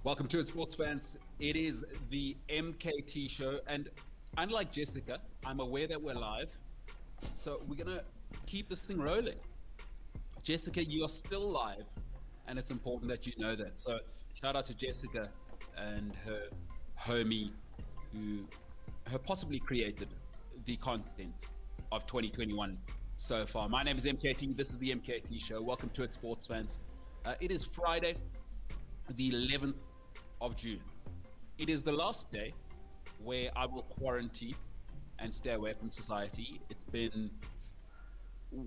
Welcome to it, sports fans. It is the MKT Show, and unlike Jessica, I'm aware that we're live, so we're gonna keep this thing rolling. Jessica, you are still live, and it's important that you know that. So, shout out to Jessica and her homie, who have possibly created the content of 2021 so far. My name is MKT. This is the MKT Show. Welcome to it, sports fans. It is Friday, the 11th of June. It is the last day where I will quarantine and stay away from society. It's been,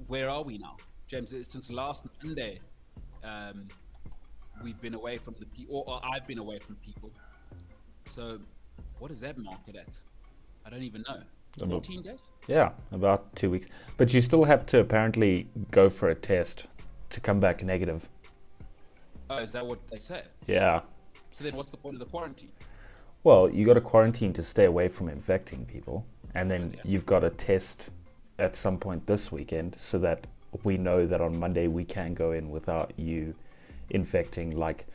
where are we now, James? Since last Monday, we've been away from the people, or I've been away from people. So what is that market at? I don't even know. 14 days? Yeah, about 2 weeks. But you still have to apparently go for a test to come back negative. Oh, is that what they say? Yeah. So then what's the point of the quarantine? Well, you got to quarantine to stay away from infecting people. And then you've got to test at some point this weekend so that we know that on Monday we can go in without you infecting like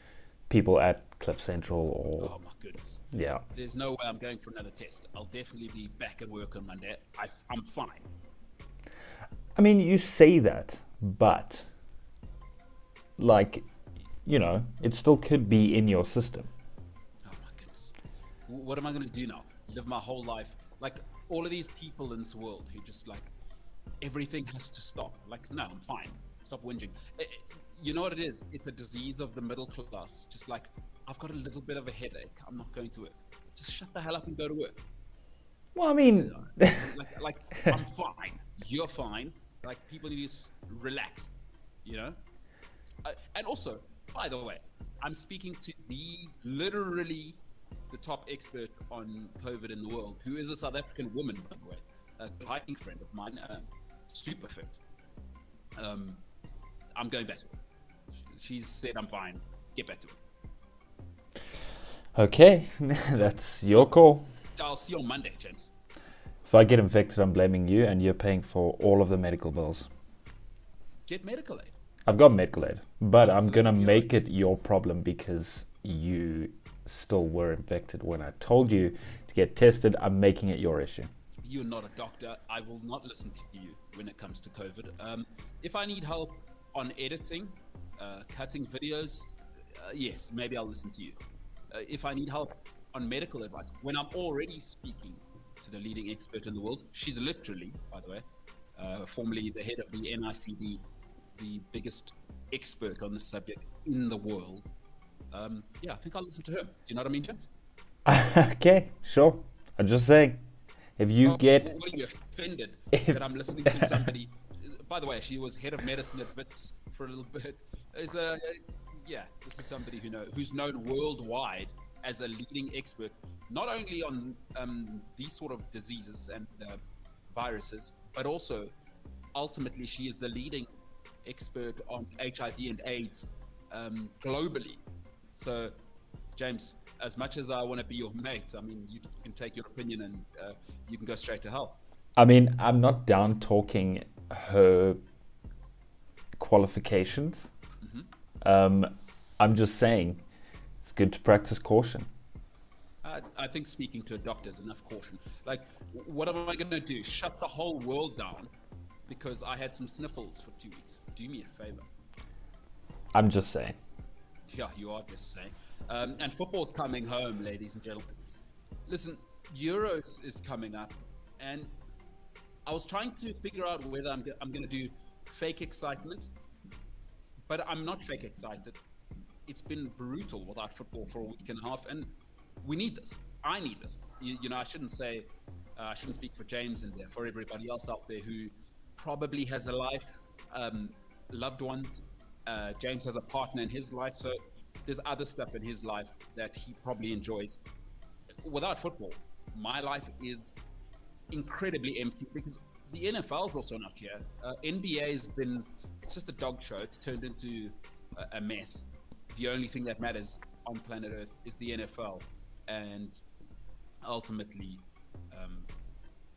people at Cliff Central or... Oh my goodness. Yeah. There's no way I'm going for another test. I'll definitely be back at work on Monday. I'm fine. I mean, you say that, but like, you know, it still could be in your system. Oh my goodness. What am I going to do now? Live my whole life? Like all of these people in this world who just like, everything has to stop. Like, no, I'm fine. Stop whinging. You know what it is? It's a disease of the middle class. Just like, I've got a little bit of a headache. I'm not going to work. Just shut the hell up and go to work. Well, I mean... like I'm fine. You're fine. Like, people need to relax, you know? And also, by the way, I'm speaking to literally the top expert on COVID in the world, who is a South African woman, by the way, a hiking friend of mine, super fit. I'm going back to work. She's said I'm fine. Get back to work. Okay, that's your call. I'll see you on Monday, James. If I get infected, I'm blaming you, and you're paying for all of the medical bills. Get medical aid. I've got medical aid, but I'm going to make it your problem because you still were infected when I told you to get tested. I'm making it your issue. You're not a doctor. I will not listen to you when it comes to COVID. If I need help on editing, cutting videos, yes, maybe I'll listen to you. If I need help on medical advice, when I'm already speaking to the leading expert in the world, she's literally, by the way, formerly the head of the NICD, the biggest expert on this subject in the world. Yeah, I think I'll listen to her. Do you know what I mean, James? Okay, sure. I'm just saying, if you get... What are you offended that I'm listening to somebody... By the way, she was head of medicine at Wits for a little bit. Yeah, this is somebody who's known worldwide as a leading expert, not only on these sort of diseases and viruses, but also ultimately she is the leading expert on HIV and AIDS globally. So, James, as much as I want to be your mate, I mean, you can take your opinion and you can go straight to hell. I mean, I'm not down talking her qualifications. I'm just saying it's good to practice caution. I think speaking to a doctor is enough caution. Like, what am I going to do? Shut the whole world down because I had some sniffles for 2 weeks? Do me a favor. I'm just saying. Yeah, you are just saying. And football's coming home, ladies and gentlemen. Listen, Euros is coming up, and I was trying to figure out whether I'm going to do fake excitement, but I'm not fake excited. It's been brutal without football for a week and a half, and we need this. I need this. You know, I shouldn't say, I shouldn't speak for James and for everybody else out there who probably has a life, loved ones. James has a partner in his life, so there's other stuff in his life that he probably enjoys. Without football, my life is incredibly empty because the NFL's also not here. NBA has been, it's just a dog show. It's turned into a mess. The only thing that matters on planet Earth is the NFL. And ultimately,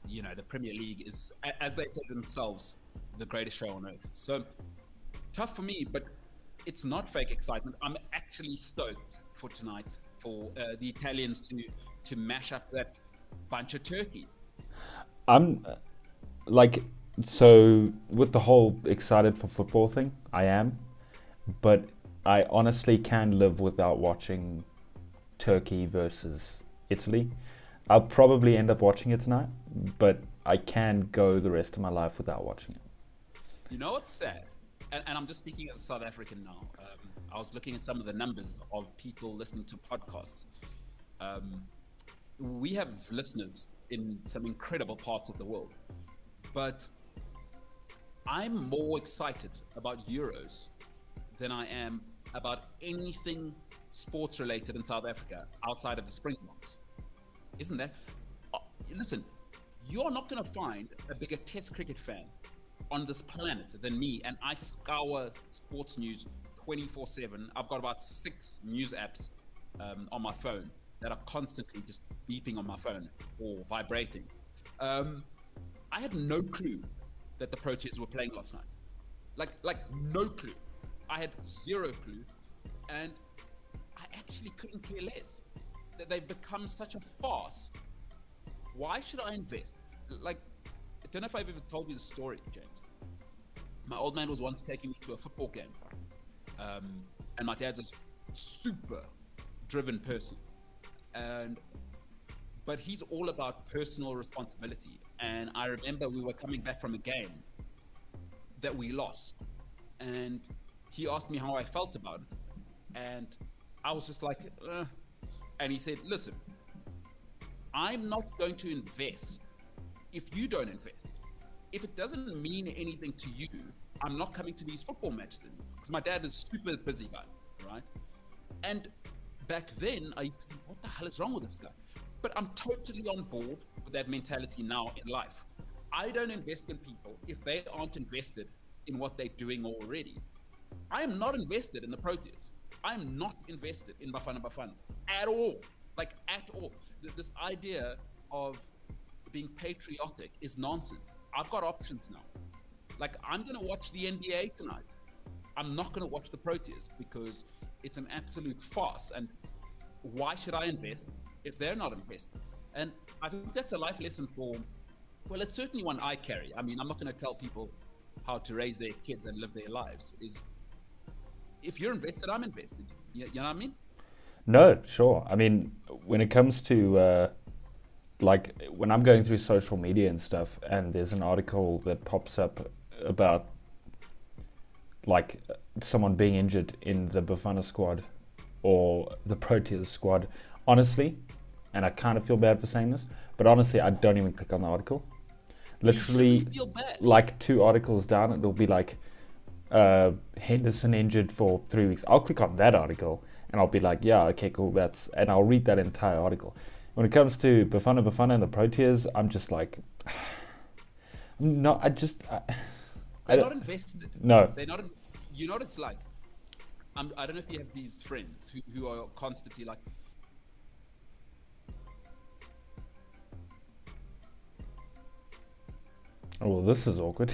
you know, the Premier League is, as they say themselves, the greatest show on earth. So tough for me, but it's not fake excitement. I'm actually stoked for tonight for the Italians to mash up that bunch of turkeys. I'm like, so with the whole excited for football thing, I am, but I honestly can live without watching Turkey versus Italy. I'll probably end up watching it tonight, but I can go the rest of my life without watching it. You know what's sad? And I'm just speaking as a South African now. I was looking at some of the numbers of people listening to podcasts. We have listeners in some incredible parts of the world, but I'm more excited about Euros than I am about anything sports related in South Africa outside of the Springboks. Isn't that? Listen, you're not going to find a bigger Test cricket fan on this planet than me, and I scour sports news 24/7. I've got about 6 news apps on my phone that are constantly just beeping on my phone or vibrating. I had no clue that the Proteas were playing last night. Like no clue. I had zero clue, and I actually couldn't care less. That they've become such a farce. Why should I invest? Like, I don't know if I've ever told you the story, James. My old man was once taking me to a football game, and my dad's a super driven person, but he's all about personal responsibility. And I remember we were coming back from a game that we lost, and he asked me how I felt about it, and I was just like, and he said, listen, I'm not going to invest if you don't invest. If it doesn't mean anything to you, I'm not coming to these football matches anymore. Because my dad is a super busy guy, right? And back then, I used to think, what the hell is wrong with this guy? But I'm totally on board with that mentality now in life. I don't invest in people if they aren't invested in what they're doing already. I am not invested in the Proteas. I am not invested in Bafana Bafana at all. Like, at all. This idea of being patriotic is nonsense. I've got options now. Like, I'm going to watch the NBA tonight. I'm not going to watch the Proteas because it's an absolute farce. And why should I invest if they're not invested? And I think that's a life lesson for, well, it's certainly one I carry. I mean, I'm not going to tell people how to raise their kids and live their lives. Is if you're invested, I'm invested. You know what I mean? No, sure. I mean, when it comes to like when I'm going through social media and stuff, and there's an article that pops up about like someone being injured in the Bafana squad or the Proteas squad, honestly, and I kind of feel bad for saying this, but honestly, I don't even click on the article. Literally, feel bad. like 2 articles down, it'll be like Henderson injured for 3 weeks. I'll click on that article and I'll be like, yeah, okay, cool, and I'll read that entire article. When it comes to Bafana and the Proteas, I'm just like, no, They're not invested. No. They're not. You know what it's like? I don't know if you have these friends who are constantly like, oh, well, this is awkward.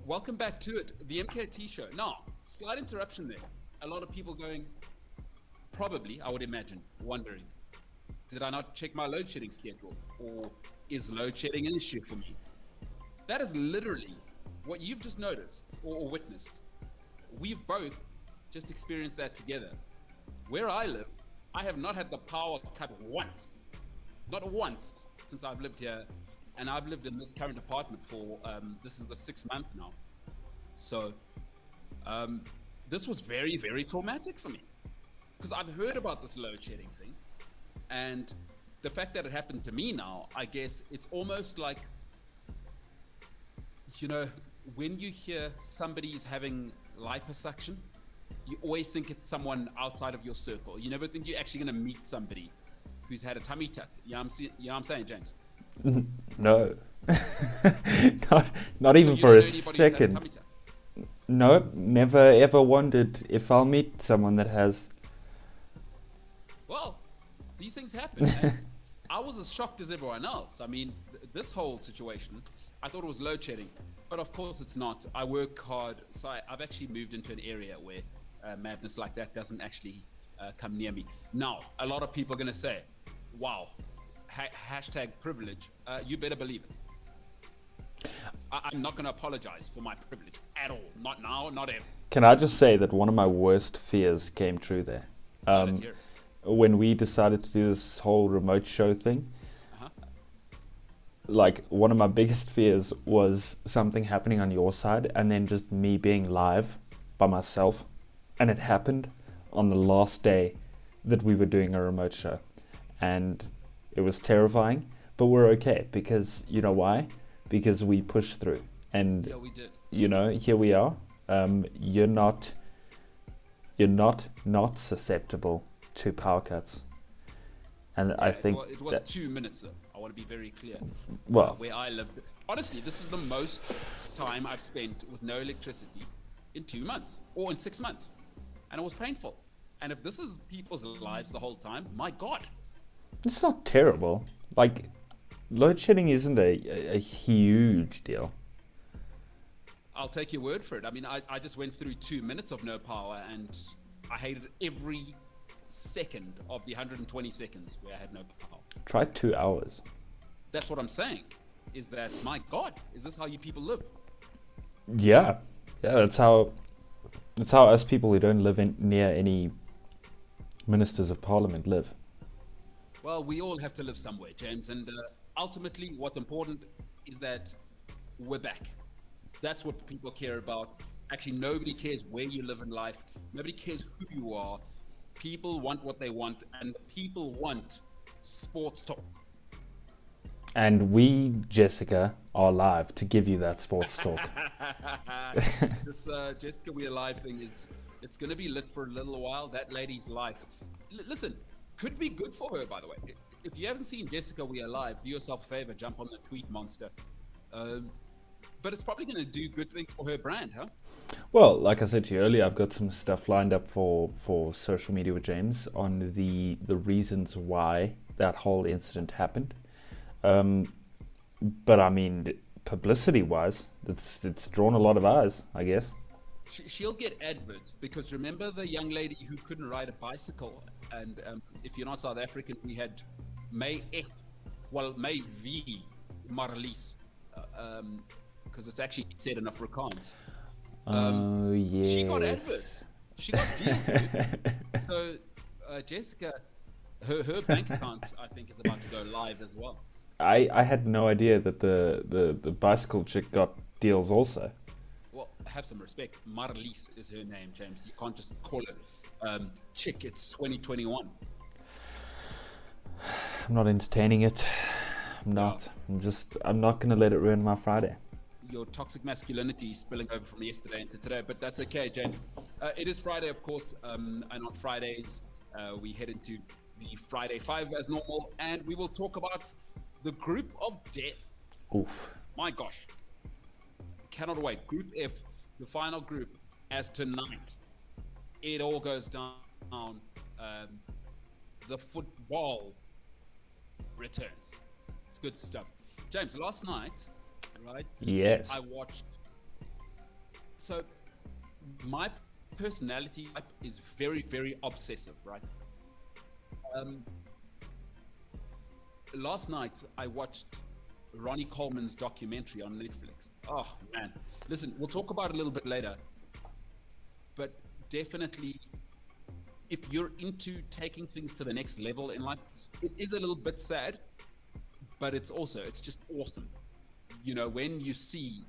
Welcome back to it, the MKT Show. Now, slight interruption there. A lot of people going, probably, I would imagine, wondering, did I not check my load shedding schedule? Or is load shedding an issue for me? That is literally what you've just noticed or witnessed. We've both just experienced that together. Where I live, I have not had the power cut once. Not once since I've lived here. And I've lived in this current apartment for, this is the 6th month now. So, this was very, very traumatic for me. Because I've heard about this load shedding thing. And the fact that it happened to me now, I guess it's almost like, you know, when you hear somebody's having liposuction, you always think it's someone outside of your circle. You never think you're actually going to meet somebody who's had a tummy tuck. You know what I'm saying, James? No. not even for a second. No, never ever wondered if I'll meet someone that has. Well, these things happen. And I was as shocked as everyone else. I mean, this whole situation, I thought it was load shedding, but of course it's not. I work hard, so I've actually moved into an area where madness like that doesn't actually come near me. Now, a lot of people are going to say, wow, hashtag privilege. You better believe it. I'm not going to apologize for my privilege at all. Not now, not ever. Can I just say that one of my worst fears came true there? Let's hear it. When we decided to do this whole remote show thing, like one of my biggest fears was something happening on your side and then just me being live by myself. And it happened on the last day that we were doing a remote show. And it was terrifying, but we're okay because you know why? Because we pushed through. And yeah, we did. You know, here we are. You're not susceptible to power cuts. And yeah, I think it was 2 minutes though. I want to be very clear. Well, where I lived, honestly, this is the most time I've spent with no electricity in 2 months or in 6 months, and it was painful. And if this is people's lives the whole time, my God, it's not terrible. Like, load shedding isn't a huge deal. I'll take your word for it. I mean, I just went through 2 minutes of no power, and I hated every second of the 120 seconds where I had no power. Try 2 hours. That's what I'm saying. Is that, my God, is this how you people live? Yeah, that's how us people who don't live near any ministers of parliament live. Well, we all have to live somewhere, James, and ultimately what's important is that we're back. That's what people care about. Actually, nobody cares where you live in life. Nobody cares who you are. People want what they want, and people want sports talk. And we, Jessica, are live to give you that sports talk. This Jessica We Are Live thing it's going to be lit for a little while. That lady's life. Listen, could be good for her, by the way. If you haven't seen Jessica We Are Live, do yourself a favor, jump on the tweet monster. But it's probably going to do good things for her brand, huh? Well, like I said to you earlier, I've got some stuff lined up for social media with James on the reasons why that whole incident happened. But I mean, publicity-wise, it's drawn a lot of eyes, I guess. She'll get adverts because remember the young lady who couldn't ride a bicycle, and if you're not South African, we had May V Marlies, because it's actually said in Afrikaans. Yeah. She got adverts. She got deals. Dude. So Jessica, her bank account, I think, is about to go live as well. I had no idea that the bicycle chick got deals also. Well, have some respect. Marlies is her name, James. You can't just call her chick. It's 2021. I'm not entertaining it. I'm not. Yeah. I'm not going to let it ruin my Friday. Your toxic masculinity is spilling over from yesterday into today, but that's okay, James. It is Friday, of course, and on Fridays, we head into the Friday 5 as normal, and we will talk about the group of death. Oof. My gosh. Cannot wait. Group F, the final group, as tonight, it all goes down. The football returns. It's good stuff. James, last night, right? Yes. I watched So my personality type is very, very obsessive, right? Um, Last night I watched Ronnie Coleman's documentary on Netflix. Oh man, listen, we'll talk about it a little bit later, but definitely, if you're into taking things to the next level in life, it is a little bit sad, but it's just awesome. You know, when you see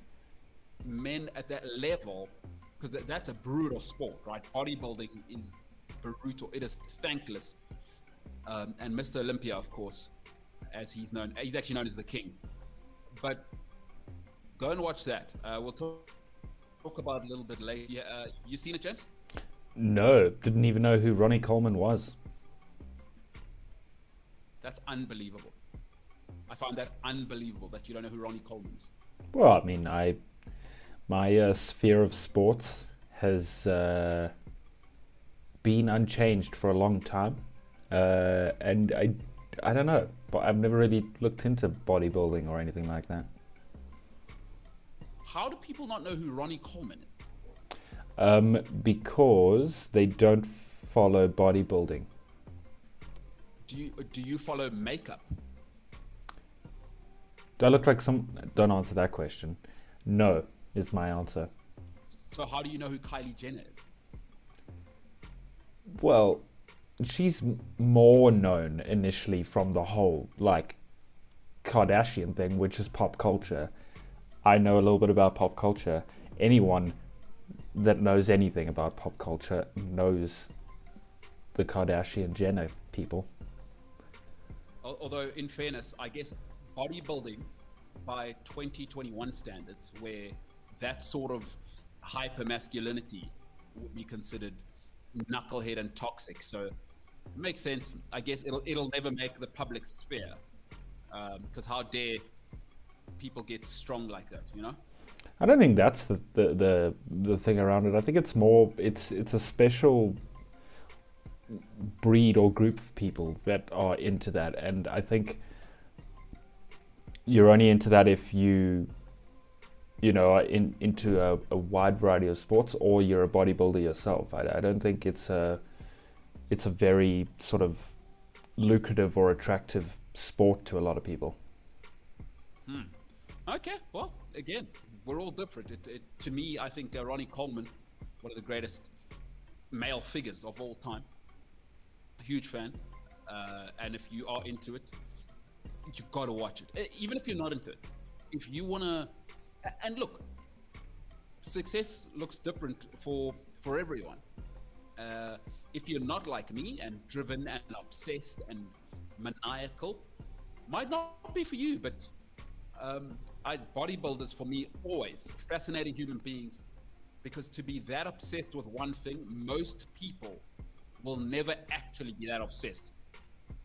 men at that level, because that's a brutal sport, right? Bodybuilding is brutal. It is thankless. And Mr. Olympia, of course, as he's actually known as the king. But go and watch that. We'll talk about it a little bit later. Yeah, you seen it, James? No, didn't even know who Ronnie Coleman was. That's unbelievable. I find that unbelievable that you don't know who Ronnie Coleman is. Well, I mean, my sphere of sports has been unchanged for a long time, and I don't know, but I've never really looked into bodybuilding or anything like that. How do people not know who Ronnie Coleman is? Because they don't follow bodybuilding. Do you follow makeup? Do I look like some? Don't answer that question. No, is my answer. So how do you know who Kylie Jenner is? Well, she's more known initially from the whole, like, Kardashian thing, which is pop culture. I know a little bit about pop culture. Anyone that knows anything about pop culture knows the Kardashian Jenner people. Although, in fairness, I guess bodybuilding by 2021 standards, where that sort of hyper-masculinity would be considered knucklehead and toxic. So it makes sense. I guess it'll never make the public sphere, because how dare people get strong like that, you know? I don't think that's the thing around it. I think it's more it's a special breed or group of people that are into that, and I think you're only into that if you know are into a wide variety of sports, or you're a bodybuilder yourself. I don't think it's a very sort of lucrative or attractive sport to a lot of people. Okay, well, again, we're all different. To me, I think Ronnie Coleman, one of the greatest male figures of all time. Huge fan. And if you are into it, you gotta watch it. Even if you're not into it, if you wanna, and look, success looks different for everyone. If you're not like me and driven and obsessed and maniacal, might not be for you. But bodybuilders for me always fascinating human beings, because to be that obsessed with one thing, most people will never actually be that obsessed.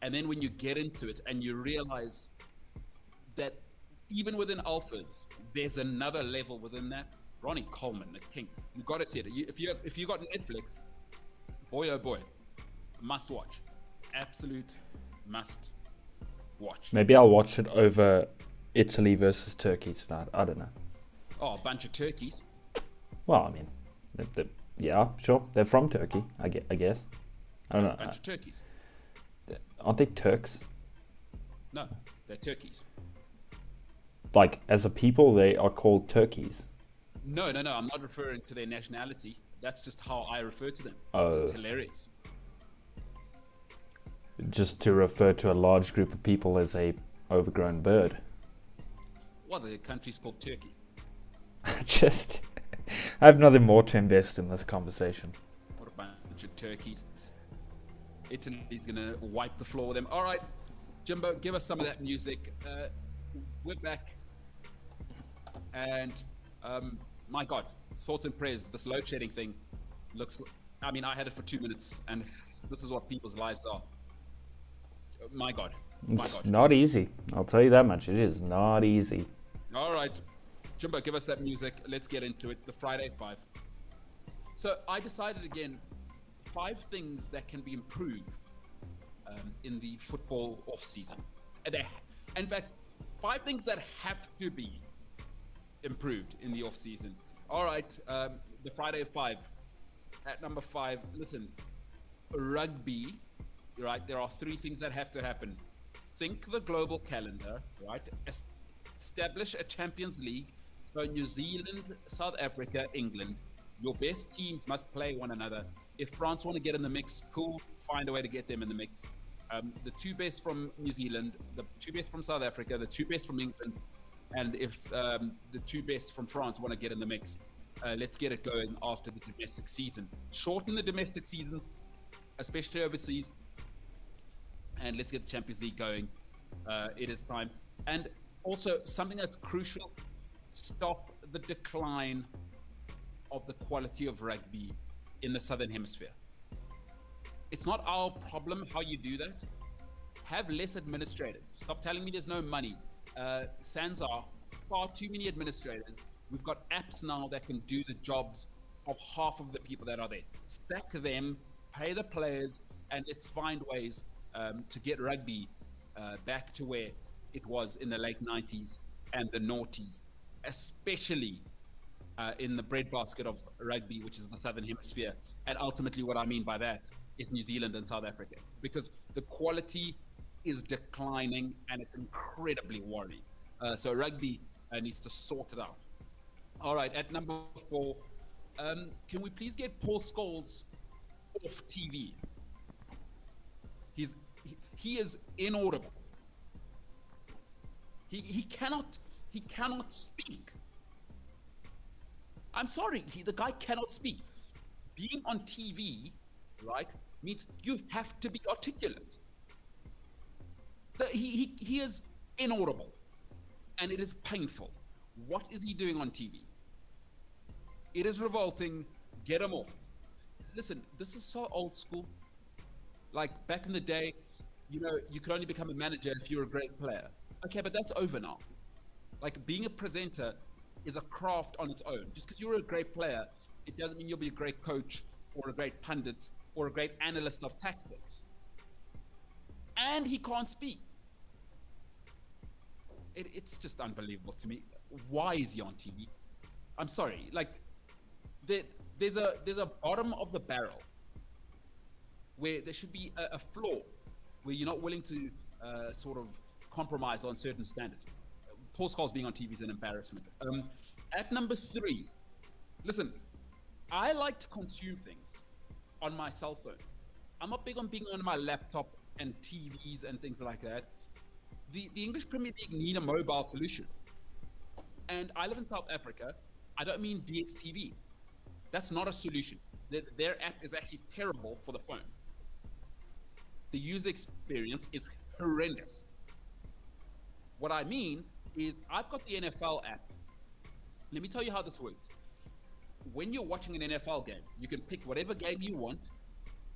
And then when you get into it and you realize that even within alphas, there's another level within that. Ronnie Coleman, the king. You got to see it. If you got Netflix, boy oh boy, must watch. Absolute must watch. Maybe I'll watch it over Italy versus Turkey tonight. I don't know. Oh, a bunch of turkeys. Well, I mean, yeah, sure. They're from Turkey, I guess. I don't know. A bunch of turkeys. Aren't they Turks? No, they're turkeys. Like, as a people, they are called turkeys. No. I'm not referring to their nationality. That's just how I refer to them. Oh. It's hilarious. Just to refer to a large group of people as a overgrown bird. Well, the country's called Turkey. I have nothing more to invest in this conversation. What a bunch of turkeys. Italy's gonna wipe the floor with them. All right, Jimbo, give us some of that music. We're back. And my God, thoughts and prayers. This load shedding thing looks. I mean, I had it for 2 minutes, and this is what people's lives are. My God. It's not easy. I'll tell you that much. It is not easy. All right, Jimbo, give us that music. Let's get into it. The Friday Five. So I decided again, 5 things that can be improved in the football off season. In fact, 5 things that have to be improved in the off season. All right, the Friday 5. At number 5, listen, rugby, right? There are 3 things that have to happen. Sync the global calendar, right? Establish a Champions League. So New Zealand, South Africa, England, your best teams must play one another. If France want to get in the mix, cool, find a way to get them in the mix. The 2 best from New Zealand, the 2 best from South Africa, the 2 best from England, and if the 2 best from France want to get in the mix, let's get it going after the domestic season. Shorten the domestic seasons, especially overseas, and let's get the Champions League going. It is time. And also, something that's crucial, stop the decline of the quality of rugby in the Southern Hemisphere. It's not our problem how you do that. Have less administrators. Stop telling me there's no money. Sansa, far too many administrators. We've got apps now that can do the jobs of half of the people that are there. Sack them, pay the players, and let's find ways to get rugby back to where it was in the late 90s and the noughties, especially in the breadbasket of rugby, which is the Southern Hemisphere. And ultimately what I mean by that is New Zealand and South Africa, because the quality is declining and it's incredibly worrying. So rugby needs to sort it out. All right, at number 4, can we please get Paul Scholes off TV? He is inaudible. He cannot speak. I'm sorry, the guy cannot speak. Being on TV, right, means you have to be articulate. He is inaudible, and it is painful. What is he doing on TV? It is revolting. Get him off. Listen, this is so old school. Like back in the day, you could only become a manager if you're a great player. Okay, but that's over now. Like being a presenter is a craft on its own. Just because you're a great player, it doesn't mean you'll be a great coach or a great pundit or a great analyst of tactics. And he can't speak. It's just unbelievable to me. Why is he on TV? I'm sorry. Like, there's a bottom of the barrel where there should be a floor where you're not willing to sort of compromise on certain standards. Paul Scholes being on TV is an embarrassment. At number 3, listen, I like to consume things on my cell phone. I'm not big on being on my laptop and TVs and things like that. The English Premier League need a mobile solution. And I live in South Africa. I don't mean DSTV. That's not a solution. Their app is actually terrible for the phone. The user experience is horrendous. What I mean is I've got the NFL app. Let me tell you how this works. When you're watching an NFL game, you can pick whatever game you want,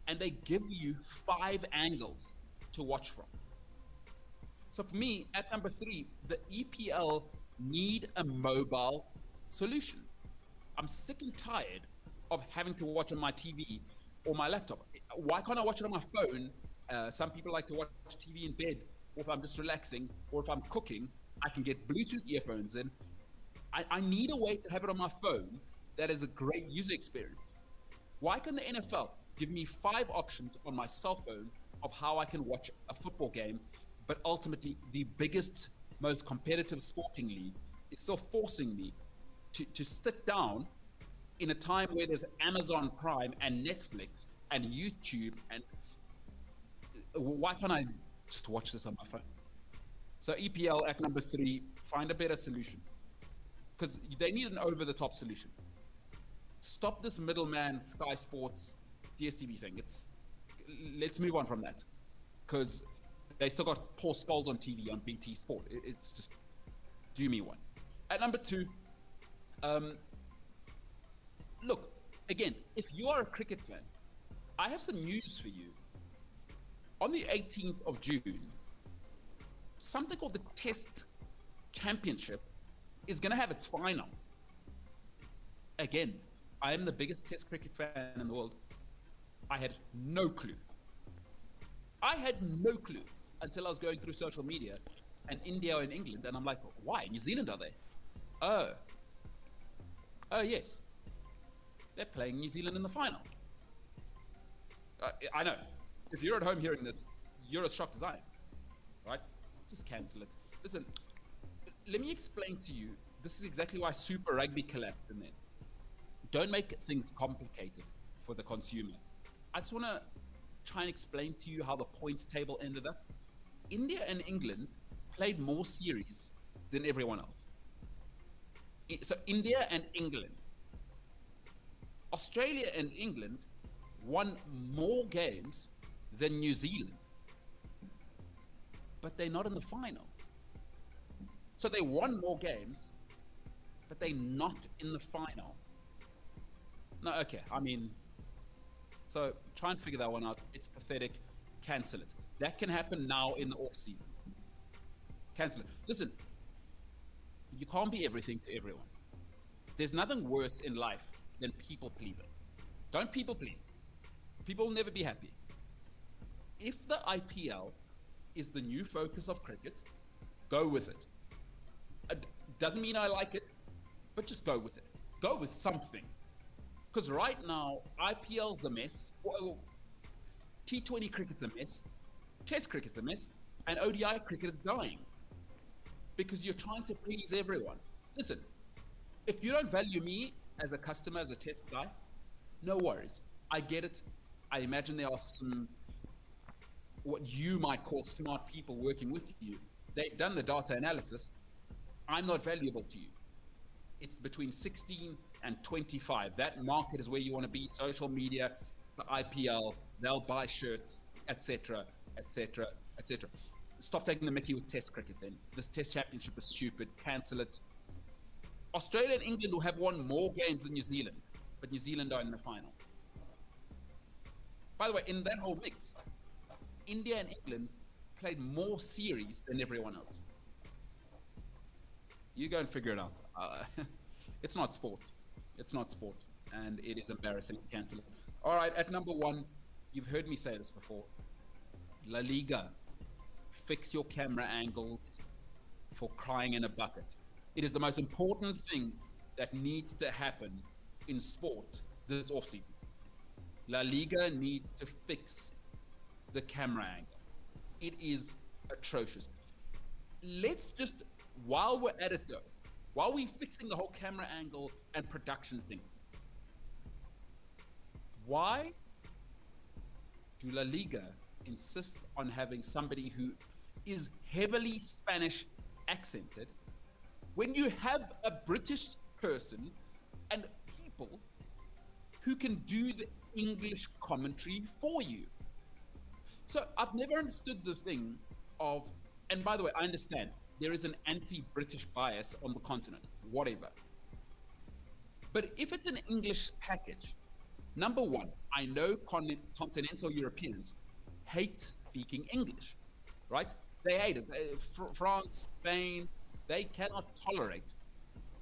and they give you 5 angles to watch from. So for me, at number 3, the EPL need a mobile solution. I'm sick and tired of having to watch on my TV or my laptop. Why can't I watch it on my phone? Some people like to watch TV in bed, or if I'm just relaxing, or if I'm cooking, I can get Bluetooth earphones in. I need a way to have it on my phone that is a great user experience. Why can the NFL give me 5 options on my cell phone of how I can watch a football game, but ultimately the biggest, most competitive sporting league is still forcing me to sit down in a time where there's Amazon Prime and Netflix and YouTube, and why can't I just watch this on my phone? So EPL at number 3, find a better solution, because they need an over-the-top solution. Stop this middleman Sky Sports DSTV thing. Let's move on from that, because they still got Paul Scholes on TV on BT Sport. It's just, do me one. At number 2, look, again, if you are a cricket fan, I have some news for you. On the 18th of June, something called the Test Championship is going to have its final. Again, I am the biggest Test cricket fan in the world. I had no clue. I had no clue until I was going through social media and India and England, and I'm like, why? New Zealand are there? Oh. Oh, yes. They're playing New Zealand in the final. I know. If you're at home hearing this, you're as shocked as I am, right? Just cancel it. Listen, let me explain to you. This is exactly why Super Rugby collapsed in there. Don't make things complicated for the consumer. I just want to try and explain to you how the points table ended up. India and England played more series than everyone else. So India and England. Australia and England won more games than New Zealand. But they're not in the final. So they won more games, but they're not in the final. No, okay, I mean, so try and figure that one out. It's pathetic. Cancel it. That can happen now in the off season. Cancel it. Listen, you can't be everything to everyone. There's nothing worse in life than people pleasing. Don't people please. People will never be happy. If the IPL is the new focus of cricket, go with it. Doesn't mean I like it, but just go with it. Go with something. Because right now, IPL's a mess. T20 cricket's a mess. Test cricket's a mess. And ODI cricket is dying. Because you're trying to please everyone. Listen, if you don't value me as a customer, as a test guy, no worries. I get it. I imagine there are some, what you might call smart people working with you. They've done the data analysis. I'm not valuable to you. It's between 16 and 25. That market is where you want to be. Social media, the IPL, they'll buy shirts, etc., etc., etc. Stop taking the mickey with test cricket then. This test championship is stupid. Cancel it. Australia and England will have won more games than New Zealand, but New Zealand are in the final. By the way, in that whole mix, India and England played more series than everyone else. You go and figure it out. It's not sport. It's not sport. And it is embarrassing. Cancel it. All right, at number one, you've heard me say this before. La Liga. Fix your camera angles for crying in a bucket. It is the most important thing that needs to happen in sport this offseason. La Liga needs to fix the camera angle. It is atrocious. Let's just, while we're at it though, while we're fixing the whole camera angle and production thing, why do La Liga insist on having somebody who is heavily Spanish accented when you have a British person and people who can do the English commentary for you? So I've never understood the thing of, and by the way, I understand there is an anti-British bias on the continent, whatever. But if it's an English package, number one, I know continental Europeans hate speaking English, right? They hate it. France, Spain, they cannot tolerate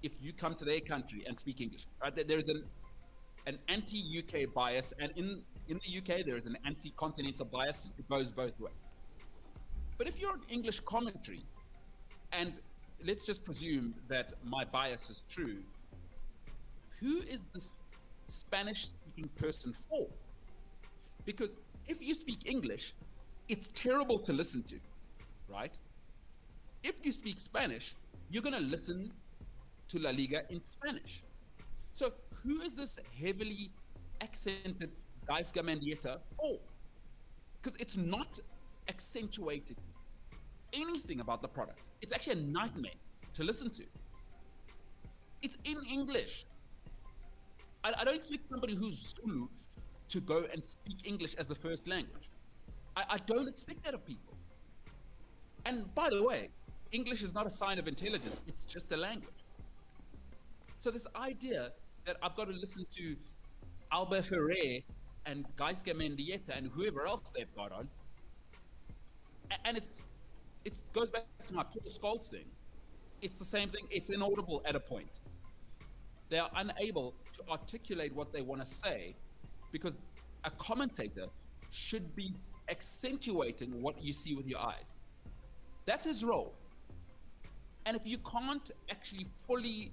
if you come to their country and speak English, right? There is an anti-UK bias, and in the UK, there is an anti-continental bias. It goes both ways. But if you're an English commentary, and let's just presume that my bias is true, who is this Spanish-speaking person for? Because if you speak English, it's terrible to listen to, right? If you speak Spanish, you're going to listen to La Liga in Spanish. So who is this heavily accented Gaisca Mendieta for? Because it's not accentuated anything about the product. It's actually a nightmare to listen to. It's in English. I don't expect somebody who's Zulu to go and speak English as a first language. I don't expect that of people. And by the way, English is not a sign of intelligence, it's just a language. So this idea that I've got to listen to Alba Ferrer and Gaisca Mendieta and whoever else they've got on, and it goes back to my Paul Scholes thing. It's the same thing. It's inaudible at a point. They are unable to articulate what they want to say because a commentator should be accentuating what you see with your eyes. That's his role. And if you can't actually fully,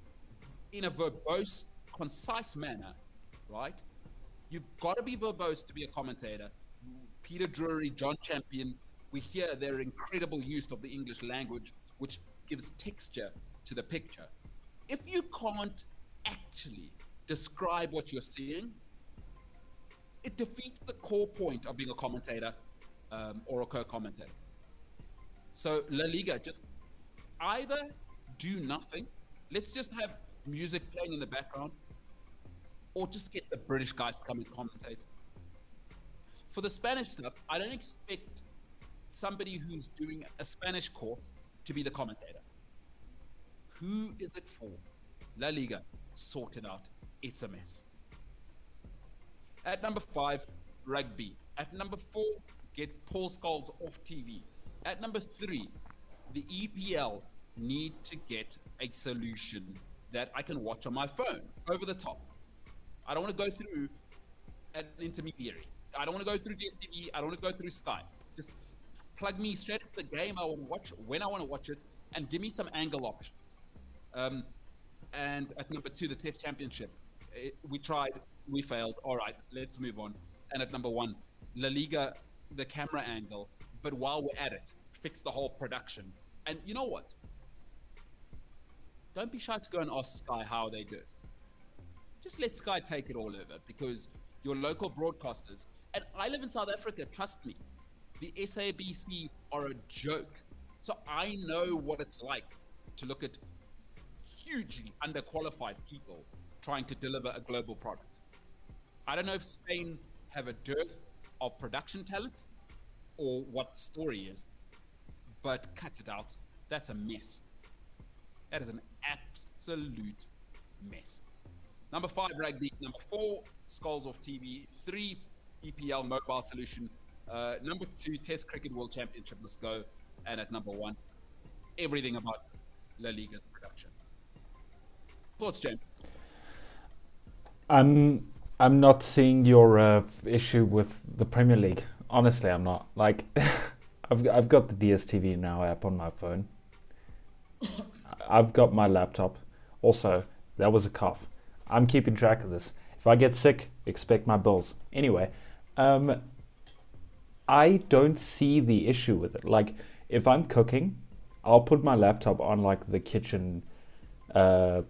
in a verbose concise manner, right? You've got to be verbose to be a commentator. Peter Drury, John Champion, we hear their incredible use of the English language, which gives texture to the picture. If you can't actually describe what you're seeing, it defeats the core point of being a commentator or a co-commentator. So La Liga, just either do nothing, let's just have music playing in the background, or just get the British guys to come and commentate. For the Spanish stuff, I don't expect somebody who's doing a Spanish course to be the commentator. Who is it for? La Liga, sort it out. It's a mess. At number 5, rugby. At number 4, get Paul Scholes off TV. At number 3, the EPL need to get a solution that I can watch on my phone, over the top. I don't want to go through an intermediary. I don't want to go through DSTV. I don't want to go through Sky. Just plug me straight into the game I want to watch, when I want to watch it, and give me some angle options. And at number 2, the Test Championship. We tried, we failed. All right, let's move on. And at number 1, La Liga, the camera angle. But while we're at it, fix the whole production. And you know what? Don't be shy to go and ask Sky how they do it. Just let Sky take it all over, because your local broadcasters, and I live in South Africa, trust me, the SABC are a joke. So I know what it's like to look at hugely underqualified people trying to deliver a global product. I don't know if Spain have a dearth of production talent or what the story is, but cut it out. That's a mess. That is an absolute mess. Number 5, rugby. Number 4, Skulls off TV. 3, EPL mobile solution. Number 2, Test Cricket World Championship. Let's go. And at number 1, everything about La Liga's production. Thoughts, James? I'm not seeing your issue with the Premier League. Honestly, I'm not. Like, I've got the DSTV Now app on my phone. I've got my laptop. Also, that was a cough. I'm keeping track of this. If I get sick, expect my bills. Anyway, I don't see the issue with it. Like, if I'm cooking, I'll put my laptop on like the kitchen, or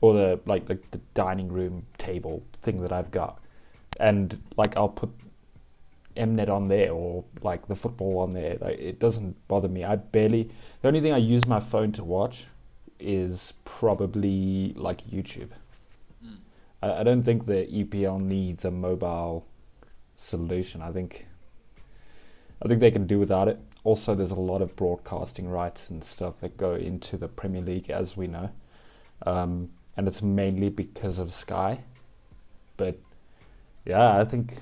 the dining room table thing that I've got, and like I'll put Mnet on there or like the football on there. Like, it doesn't bother me. The only thing I use my phone to watch is probably like YouTube. I don't think the EPL needs a mobile solution. I think they can do without it. Also, there's a lot of broadcasting rights and stuff that go into the Premier League, as we know, and it's mainly because of Sky. But yeah, I think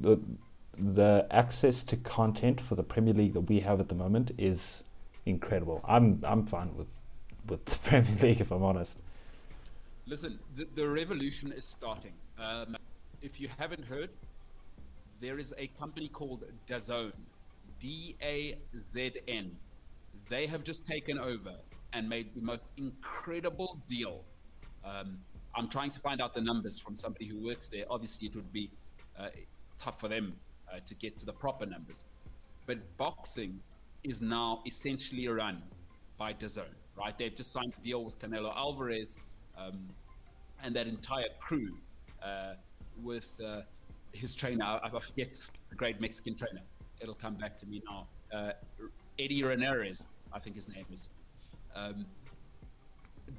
the access to content for the Premier League that we have at the moment is incredible. I'm fine with the Premier League, if I'm honest. Listen, the revolution is starting. If you haven't heard, there is a company called DAZN, DAZN. They have just taken over and made the most incredible deal. I'm trying to find out the numbers from somebody who works there. Obviously, it would be tough for them to get to the proper numbers. But boxing is now essentially run by DAZN, right? They've just signed a deal with Canelo Alvarez, and that entire crew with his trainer. I forget the great Mexican trainer. It'll come back to me now. Eddie Ramirez, I think his name is.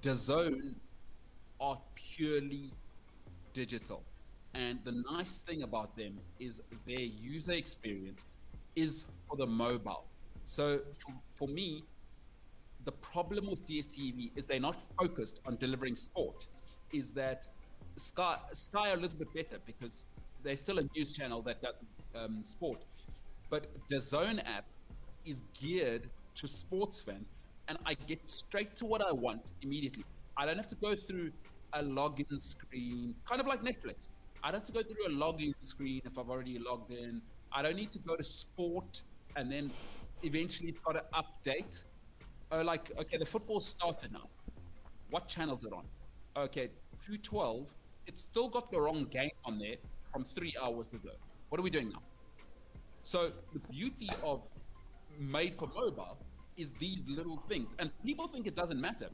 DAZN are purely digital. And the nice thing about them is their user experience is for the mobile. So for me, the problem with DSTV is they're not focused on delivering sport. Is that Sky are a little bit better because they're still a news channel that does sport. But the DAZN app is geared to sports fans, and I get straight to what I want immediately. I don't have to go through a login screen, kind of like Netflix. I don't have to go through a login screen if I've already logged in. I don't need to go to sport and then eventually it's got to update. Like, okay, the football started now. What channel is it on? Okay, 212. It's still got the wrong game on there from 3 hours ago. What are we doing now? So the beauty of made for mobile is these little things, and people think it doesn't matter,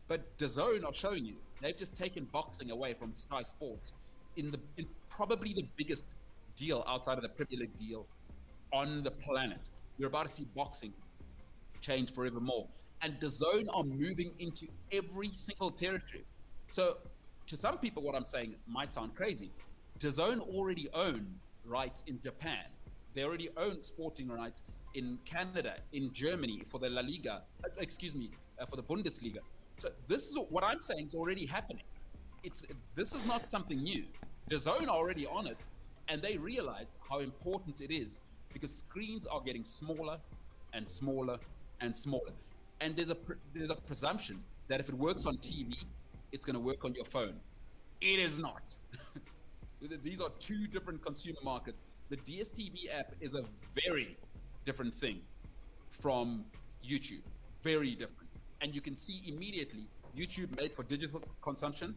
but DAZN are showing you they've just taken boxing away from Sky Sports in probably the biggest deal outside of the Premier League deal on the planet. You're about to see boxing change forevermore, and DAZN are moving into every single territory. So to some people, what I'm saying might sound crazy. DAZN already own rights in Japan. They already own sporting rights in Canada, in Germany for the La Liga, for the Bundesliga. So this is what I'm saying is already happening. This is not something new. DAZN are already on it, and they realize how important it is because screens are getting smaller and smaller and smaller. And there's a presumption that if it works on TV, it's going to work on your phone. It is not. These are two different consumer markets. The DSTV app is a very different thing from YouTube. Very different. And you can see immediately YouTube made for digital consumption.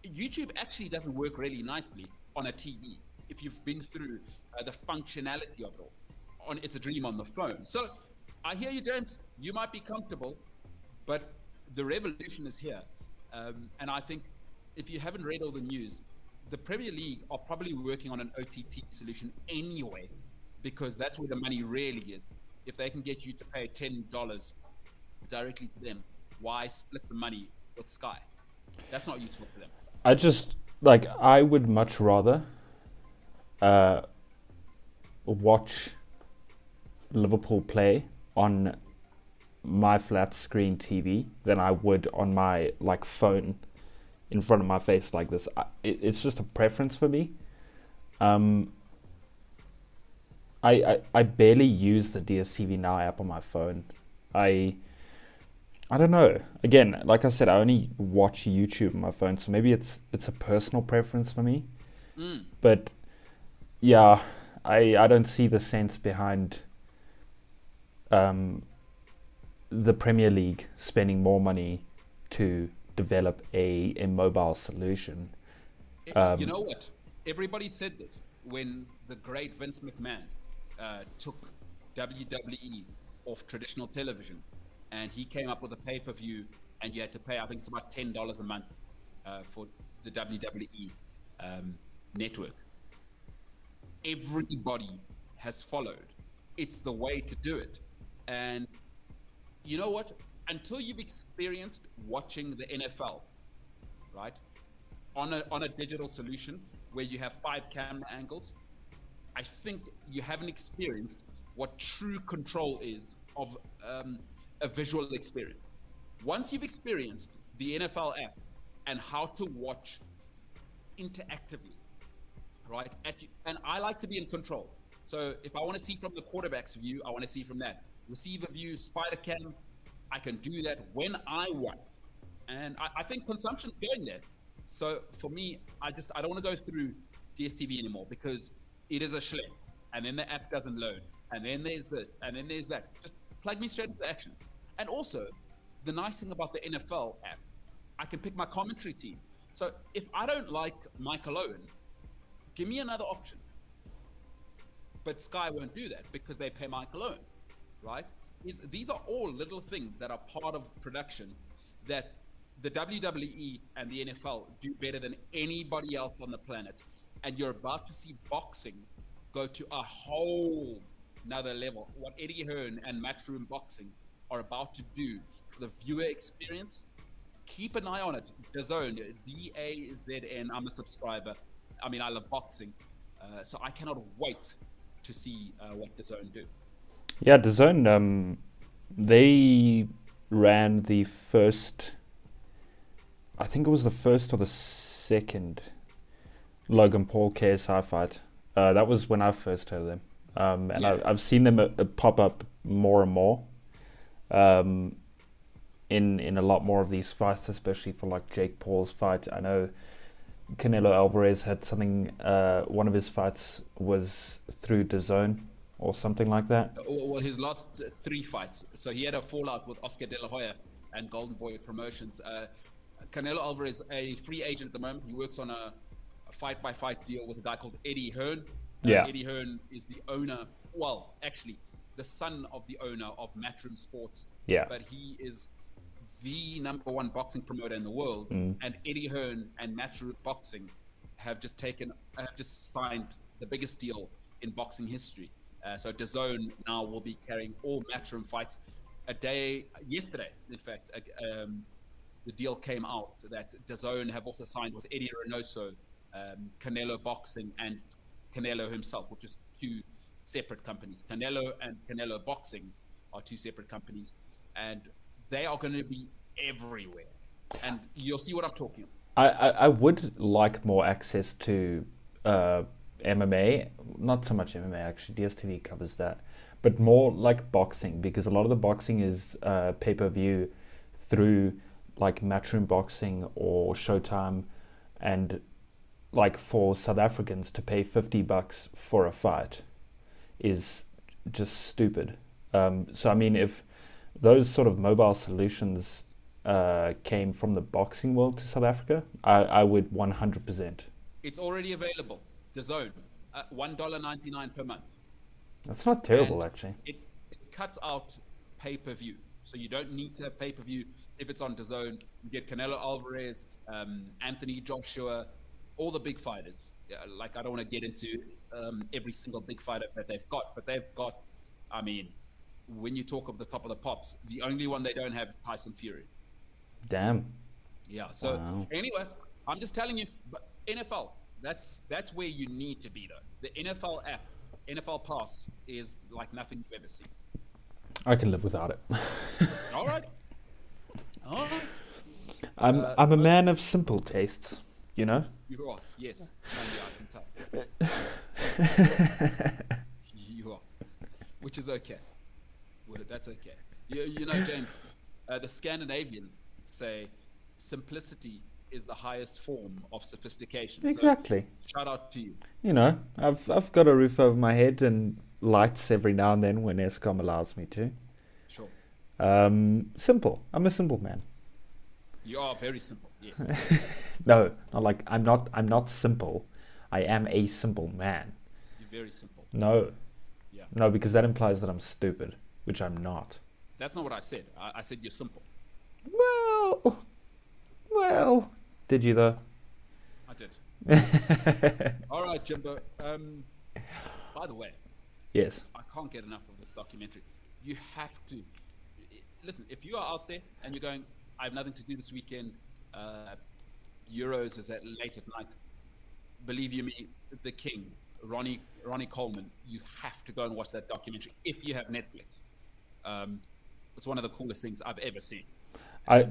YouTube actually doesn't work really nicely on a TV if you've been through the functionality of it all. It's a dream on the phone. So I hear you, James. You might be comfortable, but the revolution is here. And I think if you haven't read all the news, the Premier League are probably working on an OTT solution anyway, because that's where the money really is. If they can get you to pay $10 directly to them, why split the money with Sky? That's not useful to them. I would much rather watch Liverpool play on my flat screen TV than I would on my phone in front of my face like this. It's just a preference for me. I barely use the DSTV Now app on my phone. I don't know. Again, like I said, I only watch YouTube on my phone, so maybe it's a personal preference for me. But yeah, I don't see the sense behind the Premier League spending more money to develop a mobile solution. You know what? Everybody said this when the great Vince McMahon took WWE off traditional television, and he came up with a pay-per-view, and you had to pay, I think it's about $10 a month for the WWE network. Everybody has followed. It's the way to do it. And you know what? Until you've experienced watching the NFL, right, on a digital solution where you have 5 camera angles, I think you haven't experienced what true control is of a visual experience. Once you've experienced the NFL app and how to watch interactively, right? And I like to be in control. So if I want to see from the quarterback's view, I want to see from that. Receiver view, spider cam, I can do that when I want. And I think consumption's going there. So for me, I don't want to go through DSTV anymore because it is a schlep. And then the app doesn't load. And then there's this, and then there's that. Just plug me straight into the action. And also, the nice thing about the NFL app, I can pick my commentary team. So if I don't like Michael Owen, give me another option. But Sky won't do that because they pay Michael Owen, right? These are all little things that are part of production that the WWE and the NFL do better than anybody else on the planet. And you're about to see boxing go to a whole another level. What Eddie Hearn and Matchroom Boxing are about to do for the viewer experience, keep an eye on it. DAZN, DAZN, I'm a subscriber. I mean, I love boxing. So I cannot wait to see what DAZN do. Yeah, DAZN, they ran the first, I think it was the first or the second Logan Paul KSI fight. That was when I first heard of them. And yeah. I've seen them pop up more and more in a lot more of these fights, especially for like Jake Paul's fight. I know Canelo Alvarez had something, one of his fights was through DAZN or something like that. Well, his last 3 fights. So he had a fallout with Oscar De La Hoya and Golden Boy Promotions. Canelo Alvarez, a free agent at the moment. He works on a fight-by-fight deal with a guy called Eddie Hearn. Yeah. Eddie Hearn is the owner, well, actually, the son of the owner of Matchroom Sports. Yeah. But he is the number one boxing promoter in the world. And Eddie Hearn and Matchroom Boxing have just signed the biggest deal in boxing history. So DAZN now will be carrying all Matchroom fights. Yesterday, in fact, the deal came out that DAZN have also signed with Eddie Reynoso, Canelo Boxing, and Canelo himself, which is two separate companies. Canelo and Canelo Boxing are two separate companies, and they are going to be everywhere. And you'll see what I'm talking about. I would like more access to MMA, not so much MMA actually, DSTV covers that, but more like boxing, because a lot of the boxing is pay-per-view through like Matchroom Boxing or Showtime, and like for South Africans to pay $50 for a fight is just stupid. So I mean, if those sort of mobile solutions came from the boxing world to South Africa, I would 100%. It's already available. DAZN, $1.99 per month. That's not terrible, And actually. it cuts out pay-per-view. So you don't need to have pay-per-view if it's on DAZN. You get Canelo Alvarez, Anthony Joshua, all the big fighters. Like, I don't want to get into every single big fighter that they've got, but they've got, I mean, when you talk of the top of the pops, the only one they don't have is Tyson Fury. Damn. Yeah. So Wow. anyway, I'm just telling you, but NFL, that's where you need to be, though. The NFL app, NFL Pass, is like nothing you've ever seen. I can live without it. All right. All right. I'm a man of simple tastes, you know? You are, yes. I can tell. You are. Which is okay. Well, that's okay. You know, James, the Scandinavians say simplicity is the highest form of sophistication. Exactly. So, shout out to you. You know, I've got a roof over my head and lights every now and then when Escom allows me to. Sure. Simple. I'm a simple man. You are very simple, yes. No, not like I'm not simple. I am a simple man. You're very simple. No. Yeah. No, because that implies that I'm stupid, which I'm not. That's not what I said. I said you're simple. Well, did you though? I did. All right, Jimbo. By the way, Yes. I can't get enough of this documentary. You have to listen. If you are out there and you're going, I have nothing to do this weekend. Euros is at late at night. Believe you me, the king, Ronnie Coleman. You have to go and watch that documentary if you have Netflix. It's one of the coolest things I've ever seen. I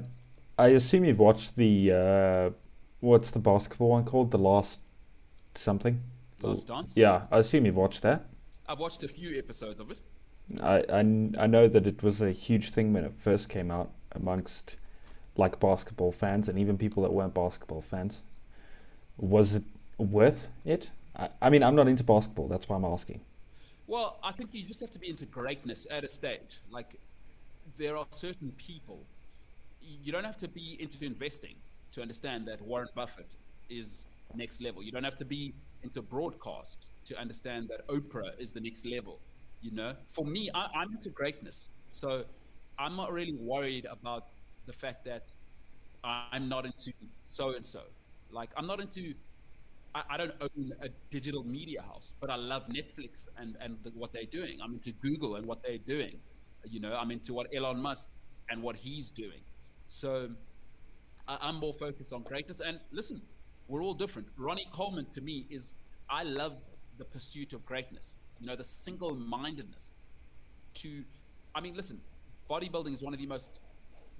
assume you've watched the what's the basketball one called? The Last something? Last Dance? Yeah, I assume you've watched that. I've watched a few episodes of it. I know that it was a huge thing when it first came out amongst like basketball fans and even people that weren't basketball fans. Was it worth it? I mean, I'm not into basketball. That's why I'm asking. Well, I think you just have to be into greatness at a stage. Like, there are certain people. You don't have to be into investing to understand that Warren Buffett is next level. You don't have to be into broadcast to understand that Oprah is the next level. You know, for me, I'm into greatness. So I'm not really worried about the fact that I'm not into so-and-so. Like, I'm not into, I don't own a digital media house, but I love Netflix and what they're doing. I'm into Google and what they're doing. You know, I'm into what Elon Musk and what he's doing. So I'm more focused on greatness. And listen, we're all different. Ronnie Coleman, to me, I love the pursuit of greatness. You know, the single-mindedness listen, bodybuilding is one of the most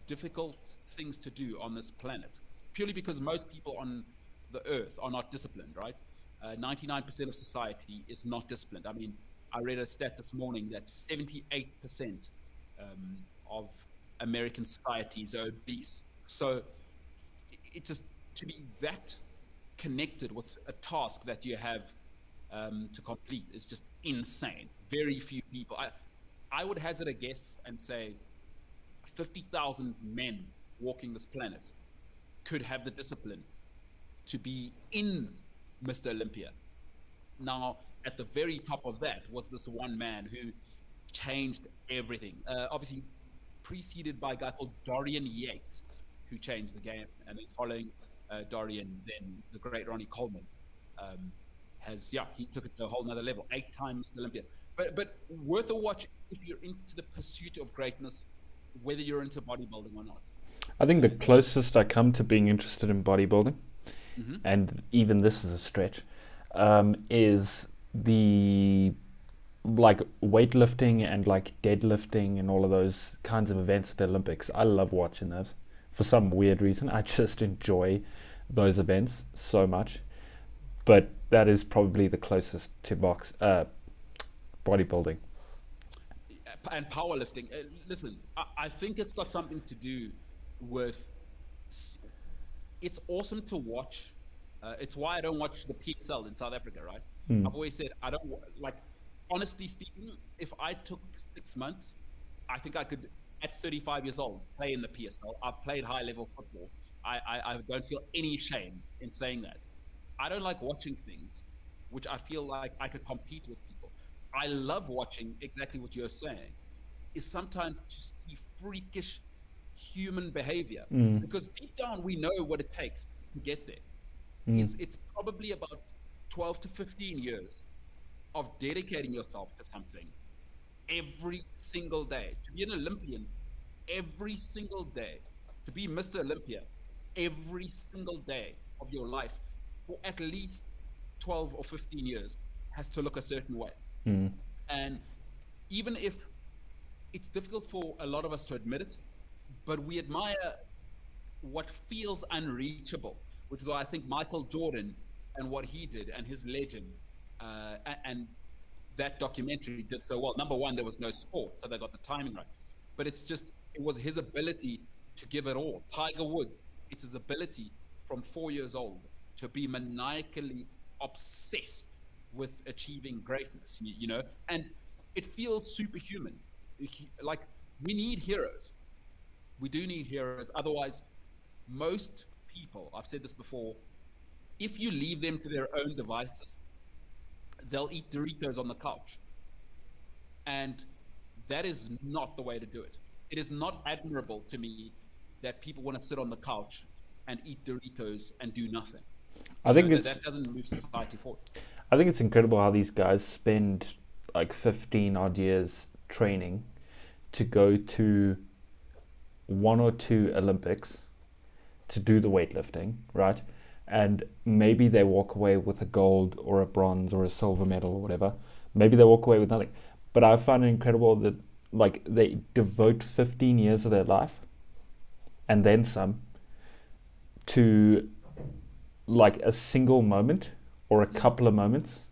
difficult things to do on this planet, purely because most people on the earth are not disciplined, right? 99% of society is not disciplined. I mean, I read a stat this morning that 78% of American society is obese. So it just, to be that connected with a task that you have to complete is just insane. Very few people. I would hazard a guess and say 50,000 men walking this planet could have the discipline to be in Mr. Olympia. Now, at the very top of that was this one man who changed everything. Obviously, preceded by a guy called Dorian Yates, who changed the game. And then following Dorian, then the great Ronnie Coleman he took it to a whole nother level. 8-time Mr. Olympia. But worth a watch if you're into the pursuit of greatness, whether you're into bodybuilding or not. I think the closest I come to being interested in bodybuilding, and even this is a stretch, is the like weightlifting and like deadlifting and all of those kinds of events at the Olympics. I love watching those for some weird reason. I just enjoy those events so much. But that is probably the closest to bodybuilding. And powerlifting. Listen, I think it's got something to do with. It's awesome to watch. It's why I don't watch the PSL in South Africa, right? I've always said I don't like. Honestly speaking, if I took 6 months, I think I could, at 35 years old, play in the PSL. I've played high-level football. I don't feel any shame in saying that. I don't like watching things which I feel like I could compete with people. I love watching exactly what you're saying, is sometimes to see freakish human behavior. Because deep down, we know what it takes to get there. It's probably about 12 to 15 years of dedicating yourself to something every single day. To be an Olympian every single day, to be Mr. Olympia every single day of your life for at least 12 or 15 years has to look a certain way. And even if it's difficult for a lot of us to admit it, but we admire what feels unreachable, which is why I think Michael Jordan and what he did and his legend and that documentary did so well. Number one, there was no sport, so they got the timing right. But it was his ability to give it all. Tiger Woods, it's his ability from 4 years old to be maniacally obsessed with achieving greatness, you know? And it feels superhuman. Like, we need heroes. We do need heroes. Otherwise, most people, I've said this before, if you leave them to their own devices, they'll eat Doritos on the couch. And that is not the way to do it. It is not admirable to me that people want to sit on the couch and eat Doritos and do nothing. I think that doesn't move society forward. I think it's incredible how these guys spend like 15 odd years training to go to 1 or 2 Olympics to do the weightlifting, right? And maybe they walk away with a gold or a bronze or a silver medal or whatever. Maybe they walk away with nothing. But I find it incredible that like they devote 15 years of their life and then some to like a single moment or a couple of moments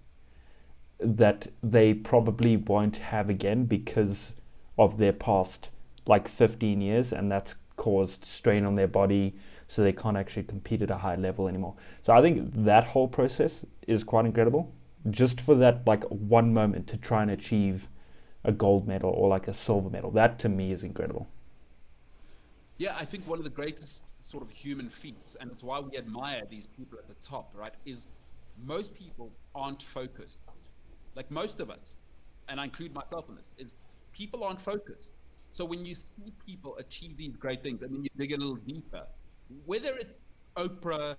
that they probably won't have again because of their past like 15 years, and that's caused strain on their body, so they can't actually compete at a high level anymore. So I think that whole process is quite incredible, just for that like one moment to try and achieve a gold medal or like a silver medal. That to me is incredible. Yeah, I think one of the greatest sort of human feats, and it's why we admire these people at the top, right, is most people aren't focused. Like most of us, and I include myself in this, is people aren't focused. So when you see people achieve these great things, and then you dig a little deeper, whether it's Oprah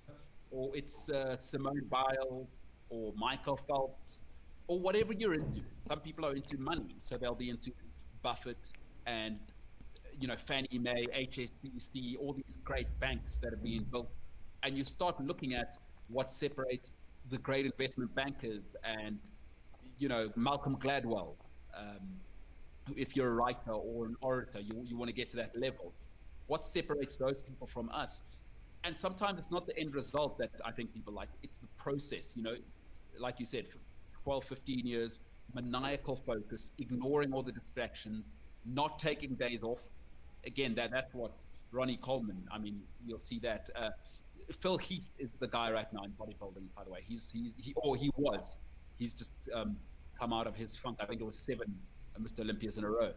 or it's Simone Biles or Michael Phelps or whatever you're into. Some people are into money, so they'll be into Buffett and Fannie Mae, HSBC, all these great banks that are being built, and you start looking at what separates the great investment bankers and Malcolm Gladwell. If you're a writer or an orator, you want to get to that level. What separates those people from us? And sometimes it's not the end result that I think people like. It's the process, like you said, for 12, 15 years, maniacal focus, ignoring all the distractions, not taking days off. Again, that's what Ronnie Coleman, I mean, you'll see that. Phil Heath is the guy right now in bodybuilding, by the way. He was. He's just come out of his funk. I think it was 7 Mr. Olympias in a row.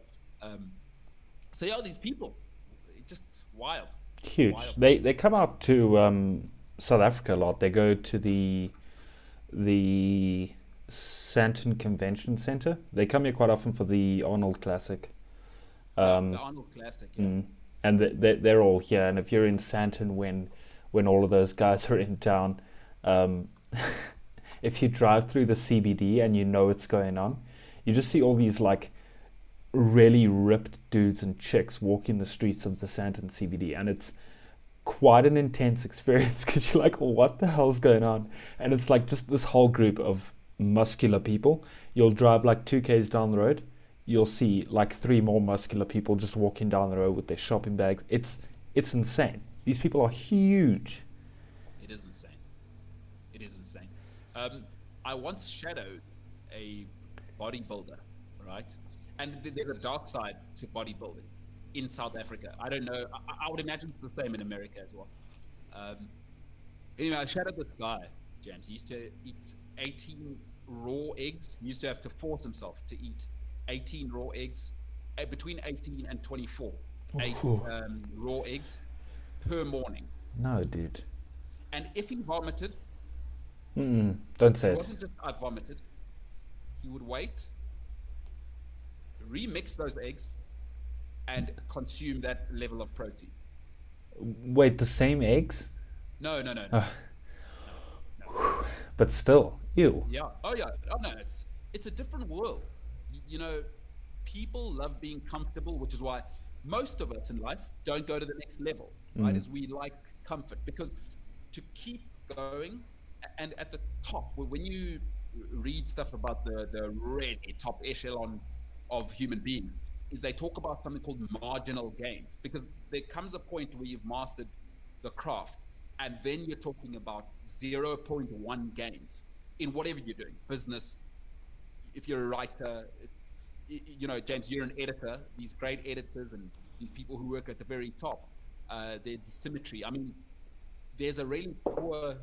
So yeah, these people, just wild. Huge. Wild. They come out to South Africa a lot. They go to the Sandton Convention Center. They come here quite often for the Arnold Classic. Yeah, the Um, Arnold Classic. Yeah. mm, and they're all here. And if you're in Sandton when all of those guys are in town, um, if you drive through the CBD and you know what's going on, you just see all these like really ripped dudes and chicks walking the streets of the Sandton CBD, and it's quite an intense experience because you're like, what the hell's going on? And it's like just this whole group of muscular people. You'll drive like 2Ks down the road, you'll see like three more muscular people just walking down the road with their shopping bags. It's insane. These people are huge. It is insane. It is insane. Um, I once shadowed a bodybuilder, right? And there's a dark side to bodybuilding in South Africa. I don't know. I would imagine it's the same in America as well. Um, anyway, I shadowed this guy, James. He used to eat 18 raw eggs. He used to have to force himself to eat 18 raw eggs, between 18 and 24 eight, Ooh. raw eggs per morning. No, dude. And if he vomited, Don't say it it. wasn't just I vomited. He would wait, remix those eggs, and consume that level of protein. Wait, the same eggs? No, no, no, no, Uh, no, no. but still, ew. Yeah. Oh, yeah. Oh, no. It's a different world. You know, people love being comfortable, which is why most of us in life don't go to the next level, right? Is we like comfort because to keep going, and at the top, when you read stuff about the really top echelon of human beings, is they talk about something called marginal gains because there comes a point where you've mastered the craft, and then you're talking about zero point 0.1 gains in whatever you're doing, business. If you're a writer, you know, James, you're an editor. These great editors and these people who work at the very top, there's a symmetry. I mean, there's a really poor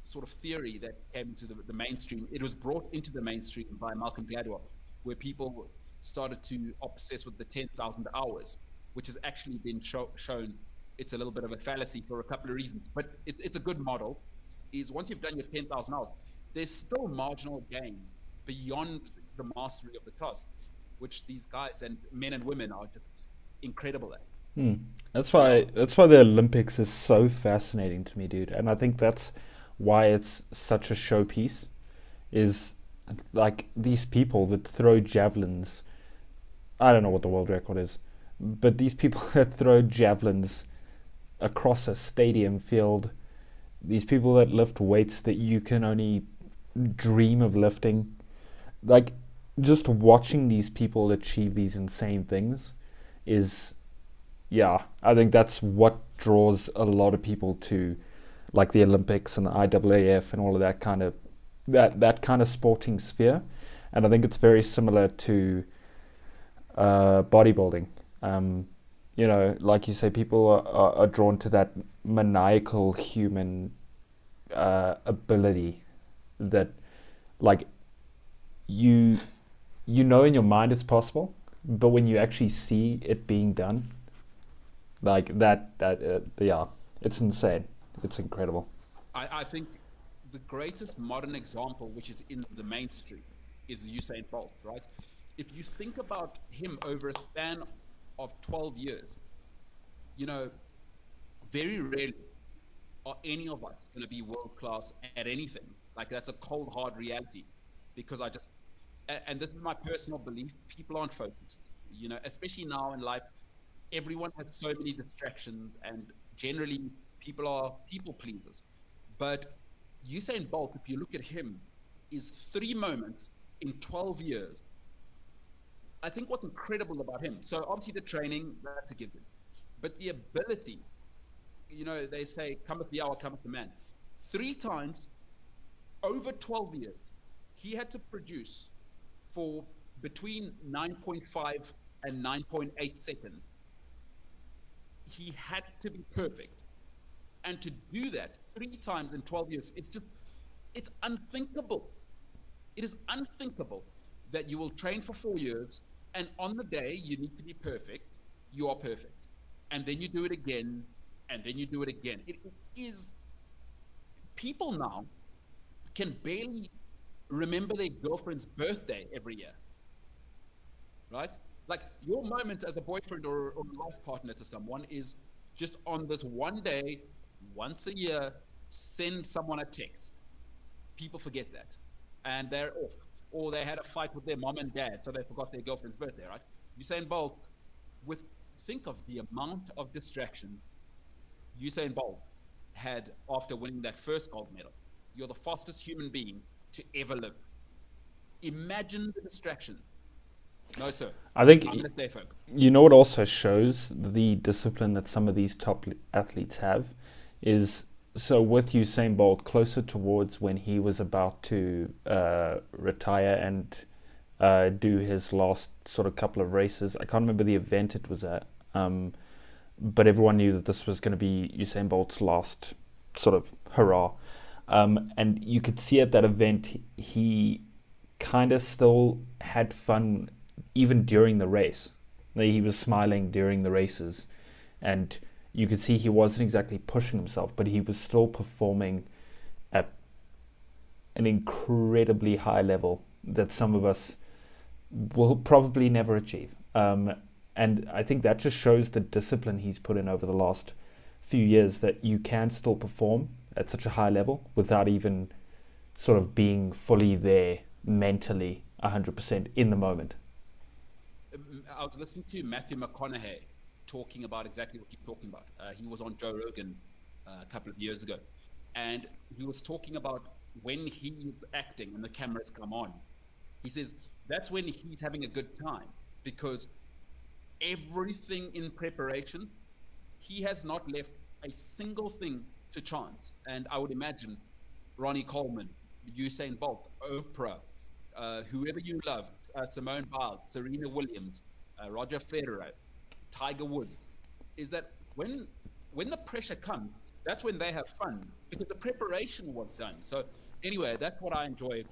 sort of theory that came into the mainstream. It was brought into the mainstream by Malcolm Gladwell, where people started to obsess with the 10,000 hours, which has actually been shown it's a little bit of a fallacy for a couple of reasons. But it's a good model, is once you've done your 10,000 hours, there's still marginal gains beyond the mastery of the task, which these guys and men and women are just incredible at. That's Yeah. why the Olympics is so fascinating to me, dude. And I think that's why it's such a showpiece. Is like these people that throw javelins. I don't know what the world record is, but these people that throw javelins across a stadium field, these people that lift weights that you can only dream of lifting, like just watching these people achieve these insane things is, yeah, I think that's what draws a lot of people to like the Olympics and the IAAF and all of that kind of that kind of sporting sphere. And I think it's very similar to bodybuilding. You know, like you say, people are drawn to that maniacal human ability that, like, you you know in your mind it's possible, but when you actually see it being done, like yeah, it's insane. It's incredible. I think the greatest modern example, which is in the mainstream, is Usain Bolt, right? If you think about him over a span of 12 years, you know, very rarely are any of us going to be world class at anything. Like that's a cold, hard reality because and this is my personal belief, people aren't focused, you know, especially now in life, everyone has so many distractions and generally people are people pleasers. But Usain Bolt, if you look at him, is 3 moments in 12 years. I think what's incredible about him, so obviously the training, that's a given, but the ability, you know, they say, cometh the hour, cometh the man. 3 times over 12 years, he had to produce for between 9.5 and 9.8 seconds. He had to be perfect. And to do that 3 times in 12 years, it's unthinkable. It is unthinkable that you will train for 4 years and on the day you need to be perfect, you are perfect. And then you do it again and then you do it again. It is, people now can barely remember their girlfriend's birthday every year, right? Like your moment as a boyfriend or a life partner to someone is just on this one day, once a year, send someone a text. People forget that, and they're off. Or they had a fight with their mom and dad, so they forgot their girlfriend's birthday, right? Usain Bolt, with think of the amount of distractions Usain Bolt had after winning that first gold medal. You're the fastest human being to ever live. Imagine the distractions. No, sir. I think I'm gonna stay focused. you know what also shows the discipline that some of these top athletes have is, so with Usain Bolt, closer towards when he was about to retire and do his last sort of couple of races. I can't remember the event it was at, but everyone knew that this was going to be Usain Bolt's last sort of hurrah. And you could see at that event he kind of still had fun even during the race. Like, he was smiling during the races, and you could see he wasn't exactly pushing himself, but he was still performing at an incredibly high level that some of us will probably never achieve. And I think that just shows the discipline he's put in over the last few years, that you can still perform at such a high level without even sort of being fully there mentally 100% in the moment. I was listening to Matthew McConaughey talking about exactly what you're talking about. He was on Joe Rogan a couple of years ago, and he was talking about when he's acting and the cameras come on. He says that's when he's having a good time, because everything in preparation, he has not left a single thing to chance. And I would imagine Ronnie Coleman, Usain Bolt, Oprah, whoever you love, Simone Biles, Serena Williams, Roger Federer, Tiger Woods, is that when the pressure comes, that's when they have fun, because the preparation was done. So anyway, that's what I enjoyed.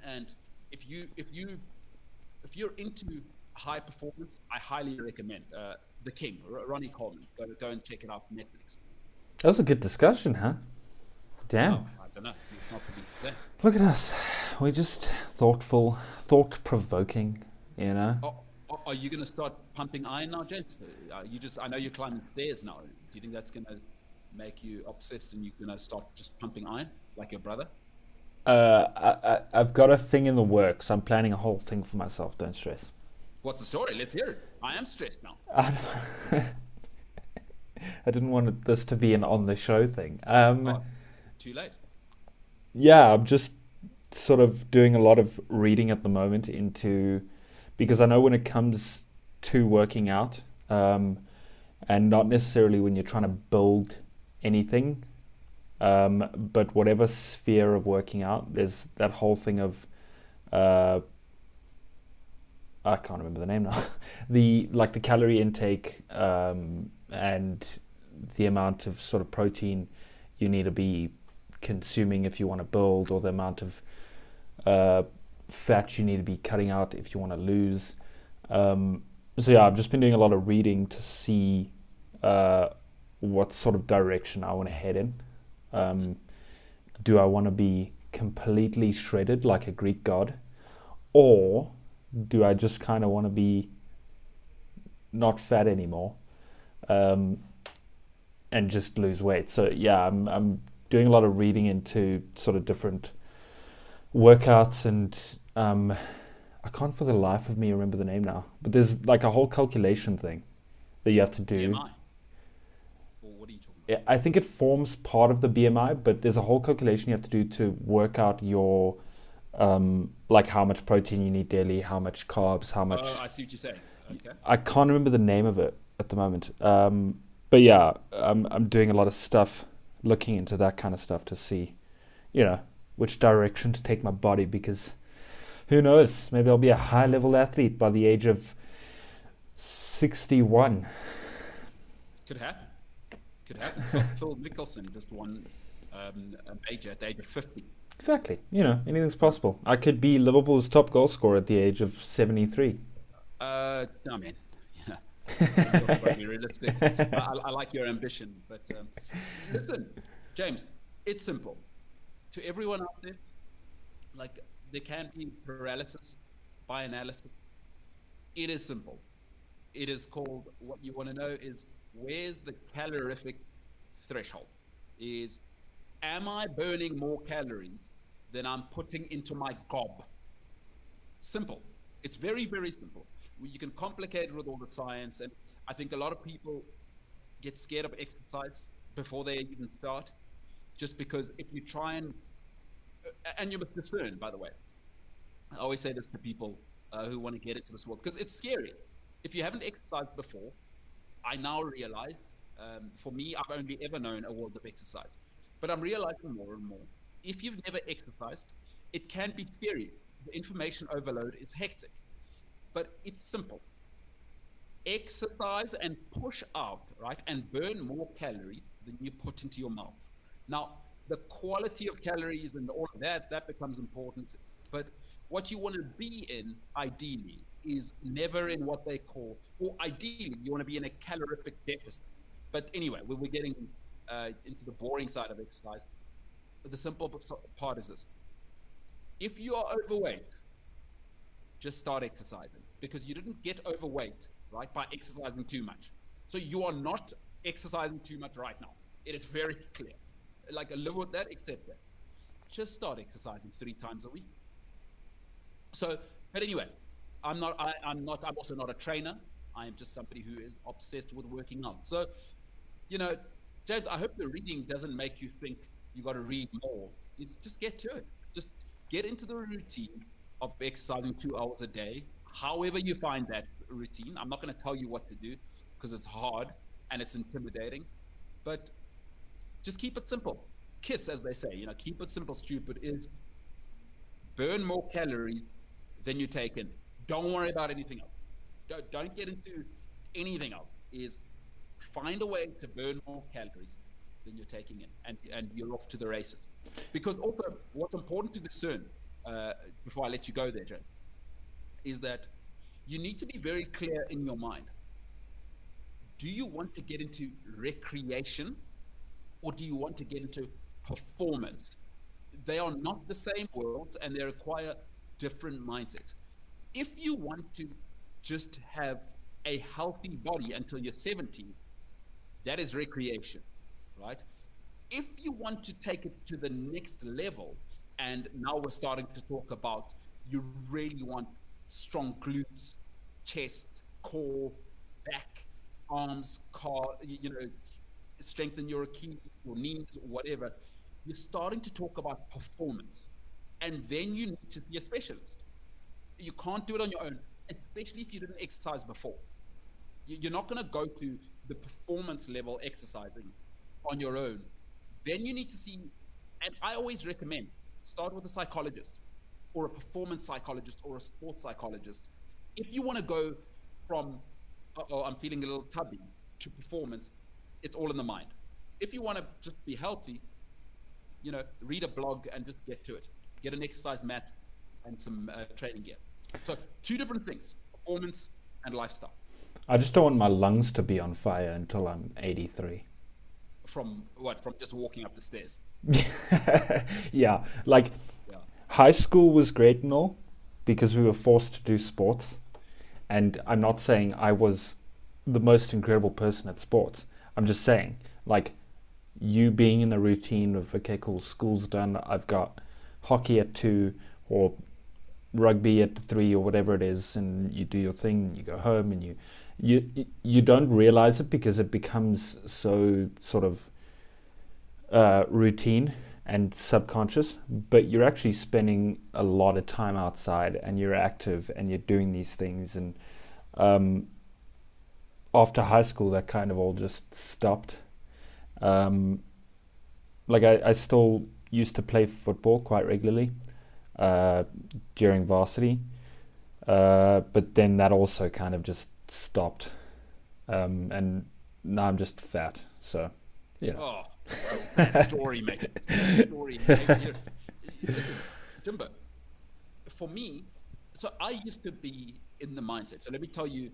And if you're into high performance, I highly recommend The King, Ronnie Coleman. Go and check it out on Netflix. That was a good discussion, huh? Damn. Oh, I don't know. It's not for me to say. Look at us. We're just thoughtful, thought-provoking, you know? Are you going to start pumping iron now, James? I know you're climbing stairs now. Do you think that's going to make you obsessed and you're going to start just pumping iron like your brother? I've got a thing in the works. I'm planning a whole thing for myself. Don't stress. What's the story? Let's hear it. I am stressed now. I didn't want this to be an on-the-show thing. Too late. Yeah, I'm just sort of doing a lot of reading at the moment because I know when it comes to working out, and not necessarily when you're trying to build anything, but whatever sphere of working out, there's that whole thing of I can't remember the name now. the calorie intake, and the amount of sort of protein you need to be consuming if you want to build, or the amount of fat you need to be cutting out if you want to lose. So yeah, I've just been doing a lot of reading to see what sort of direction I want to head in. Do I want to be completely shredded like a Greek god, or do I just kind of want to be not fat anymore, and just lose weight? So yeah, I'm doing a lot of reading into sort of different workouts, and I can't for the life of me remember the name now, but there's like a whole calculation thing that you have to do. BMI? Or what are you talking about? I think it forms part of the BMI, but there's a whole calculation you have to do to work out your like how much protein you need daily, how much carbs, how much. Oh, I see what you're saying. Okay. I can't remember the name of it at the moment. But yeah, I'm doing a lot of stuff, looking into that kind of stuff to see, which direction to take my body, because who knows, maybe I'll be a high level athlete by the age of 61. Could happen. Phil Mickelson just won a major at the age of 50. Exactly. Anything's possible. I could be Liverpool's top goal scorer at the age of 73. I mean, You've got to be realistic. I like your ambition, but listen, James, it's simple. To everyone out there, like there can be paralysis by analysis. It is simple. It is called, what you want to know is, where's the calorific threshold? Is, am I burning more calories than I'm putting into my gob? Simple. It's very, very simple. You can complicate it with all the science, and I think a lot of people get scared of exercise before they even start, just because if you try and you must discern, by the way. I always say this to people who want to get into this world, because it's scary. If you haven't exercised before, I now realize, for me, I've only ever known a world of exercise, but I'm realizing more and more. If you've never exercised, it can be scary. The information overload is hectic, but it's simple. Exercise and push out, right, and burn more calories than you put into your mouth. Now, the quality of calories and all of that becomes important, but what you want to be in, ideally, is never in what they call, or ideally, you want to be in a calorific deficit. But anyway, we're getting into the boring side of exercise. The simple part is this. If you are overweight, just start exercising, because you didn't get overweight, right, by exercising too much. So you are not exercising too much right now. It is very clear. Like, live with that, accept that. Just start exercising 3 times a week. So, but anyway, I'm also not a trainer. I am just somebody who is obsessed with working out. So, James, I hope the reading doesn't make you think you got to read more. It's just get to it. Just get into the routine of exercising 2 hours a day, however you find that routine. I'm not going to tell you what to do, because it's hard and it's intimidating, but just keep it simple. KISS, as they say, keep it simple, stupid, is burn more calories than you take in. Don't worry about anything else. Don't get into anything else. Is find a way to burn more calories than you're taking in, and you're off to the races. Because also, what's important to discern, before I let you go there, Joe, is that you need to be very clear in your mind. Do you want to get into recreation, or do you want to get into performance? They are not the same worlds, and they require different mindsets. If you want to just have a healthy body until you're 70, that is recreation, right? If you want to take it to the next level, and now we're starting to talk about, you really want strong glutes, chest, core, back, arms, strengthen your Achilles, your knees, whatever, you're starting to talk about performance. And then you need to see a specialist. You can't do it on your own, especially if you didn't exercise before. You're not going to go to the performance level exercising on your own. Then you need to see, and I always recommend, start with a psychologist or a performance psychologist or a sports psychologist. If you want to go from, I'm feeling a little tubby, to performance, it's all in the mind. If you want to just be healthy, read a blog and just get to it. Get an exercise mat and some training gear. So 2 different things, performance and lifestyle. I just don't want my lungs to be on fire until I'm 83. From what? From just walking up the stairs? Yeah, high school was great and all, because we were forced to do sports. And I'm not saying I was the most incredible person at sports. I'm just saying, you being in the routine of, okay, cool, school's done, I've got hockey at 2 or rugby at 3 or whatever it is, and you do your thing and you go home, and you don't realize it because it becomes so sort of routine and subconscious, but you're actually spending a lot of time outside and you're active and you're doing these things. And after high school, that kind of all just stopped. I still used to play football quite regularly during varsity, but then that also kind of just stopped, and now I'm just fat. So, yeah. Oh, that's that story, mate. That story. Listen, Jimbo, for me, so I used to be in the mindset. So let me tell you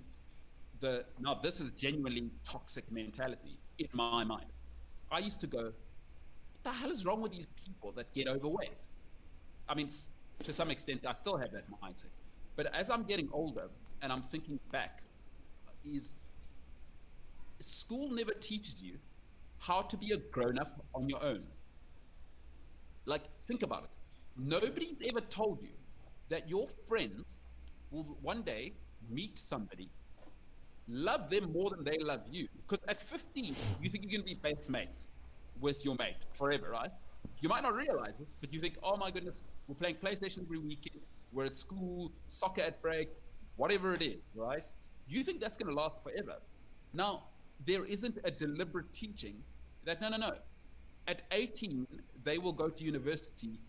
now this is genuinely toxic mentality in my mind. I used to go, what the hell is wrong with these people that get overweight? I mean, to some extent, I still have that mindset. But as I'm getting older and I'm thinking back, is school never teaches you how to be a grown-up on your own. Like, think about it. Nobody's ever told you that your friends will one day meet somebody, love them more than they love you. Because at 15, you think you're going to be best mates with your mate forever, right? You might not realize it, but you think, oh my goodness, we're playing PlayStation every weekend, we're at school, soccer at break, whatever it is, right? You think that's going to last forever. Now, there isn't a deliberate teaching that, no. At 18, they will go to university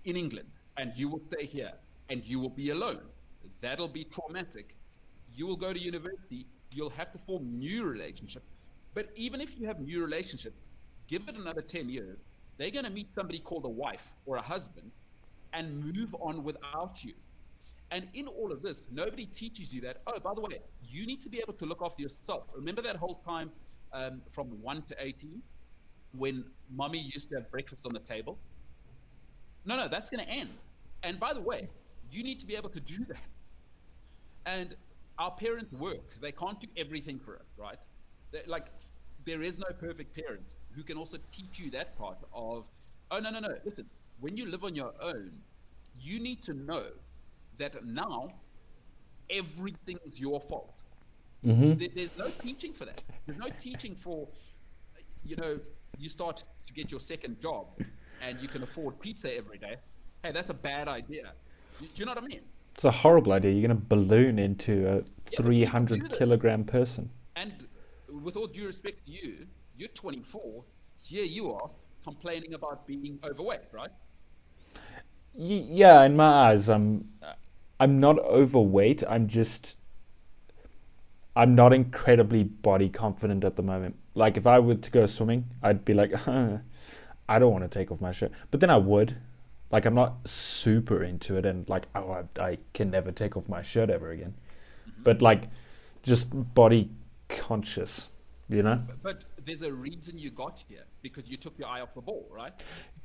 in England, and you will stay here, and you will be alone. That'll be traumatic. You will go to university, you'll have to form new relationships. But even if you have new relationships, give it another 10 years, they're going to meet somebody called a wife or a husband and move on without you. And in all of this, nobody teaches you that, oh, by the way, you need to be able to look after yourself. Remember that whole time from 1 to 18 when mommy used to have breakfast on the table? No, that's going to end. And by the way, you need to be able to do that. And our parents work. They can't do everything for us, right? There is no perfect parent who can also teach you that part of, oh, no. Listen, when you live on your own, you need to know that now everything's your fault. Mm-hmm. There's no teaching for that. There's no teaching for, you start to get your second job and you can afford pizza every day. Hey, that's a bad idea. Do you know what I mean? It's a horrible idea. You're going to balloon into a Yeah, 300 kilogram person. And with all due respect to you, you're 24. Here you are complaining about being overweight, right? Yeah, in my eyes, I'm not overweight. I'm not incredibly body confident at the moment. Like if I were to go swimming, I'd be like, I don't want to take off my shirt. But then I would. Like I'm not super into it and like, oh, I can never take off my shirt ever again. Mm-hmm. But like just body conscious, you know? But there's a reason you got here, because you took your eye off the ball, right?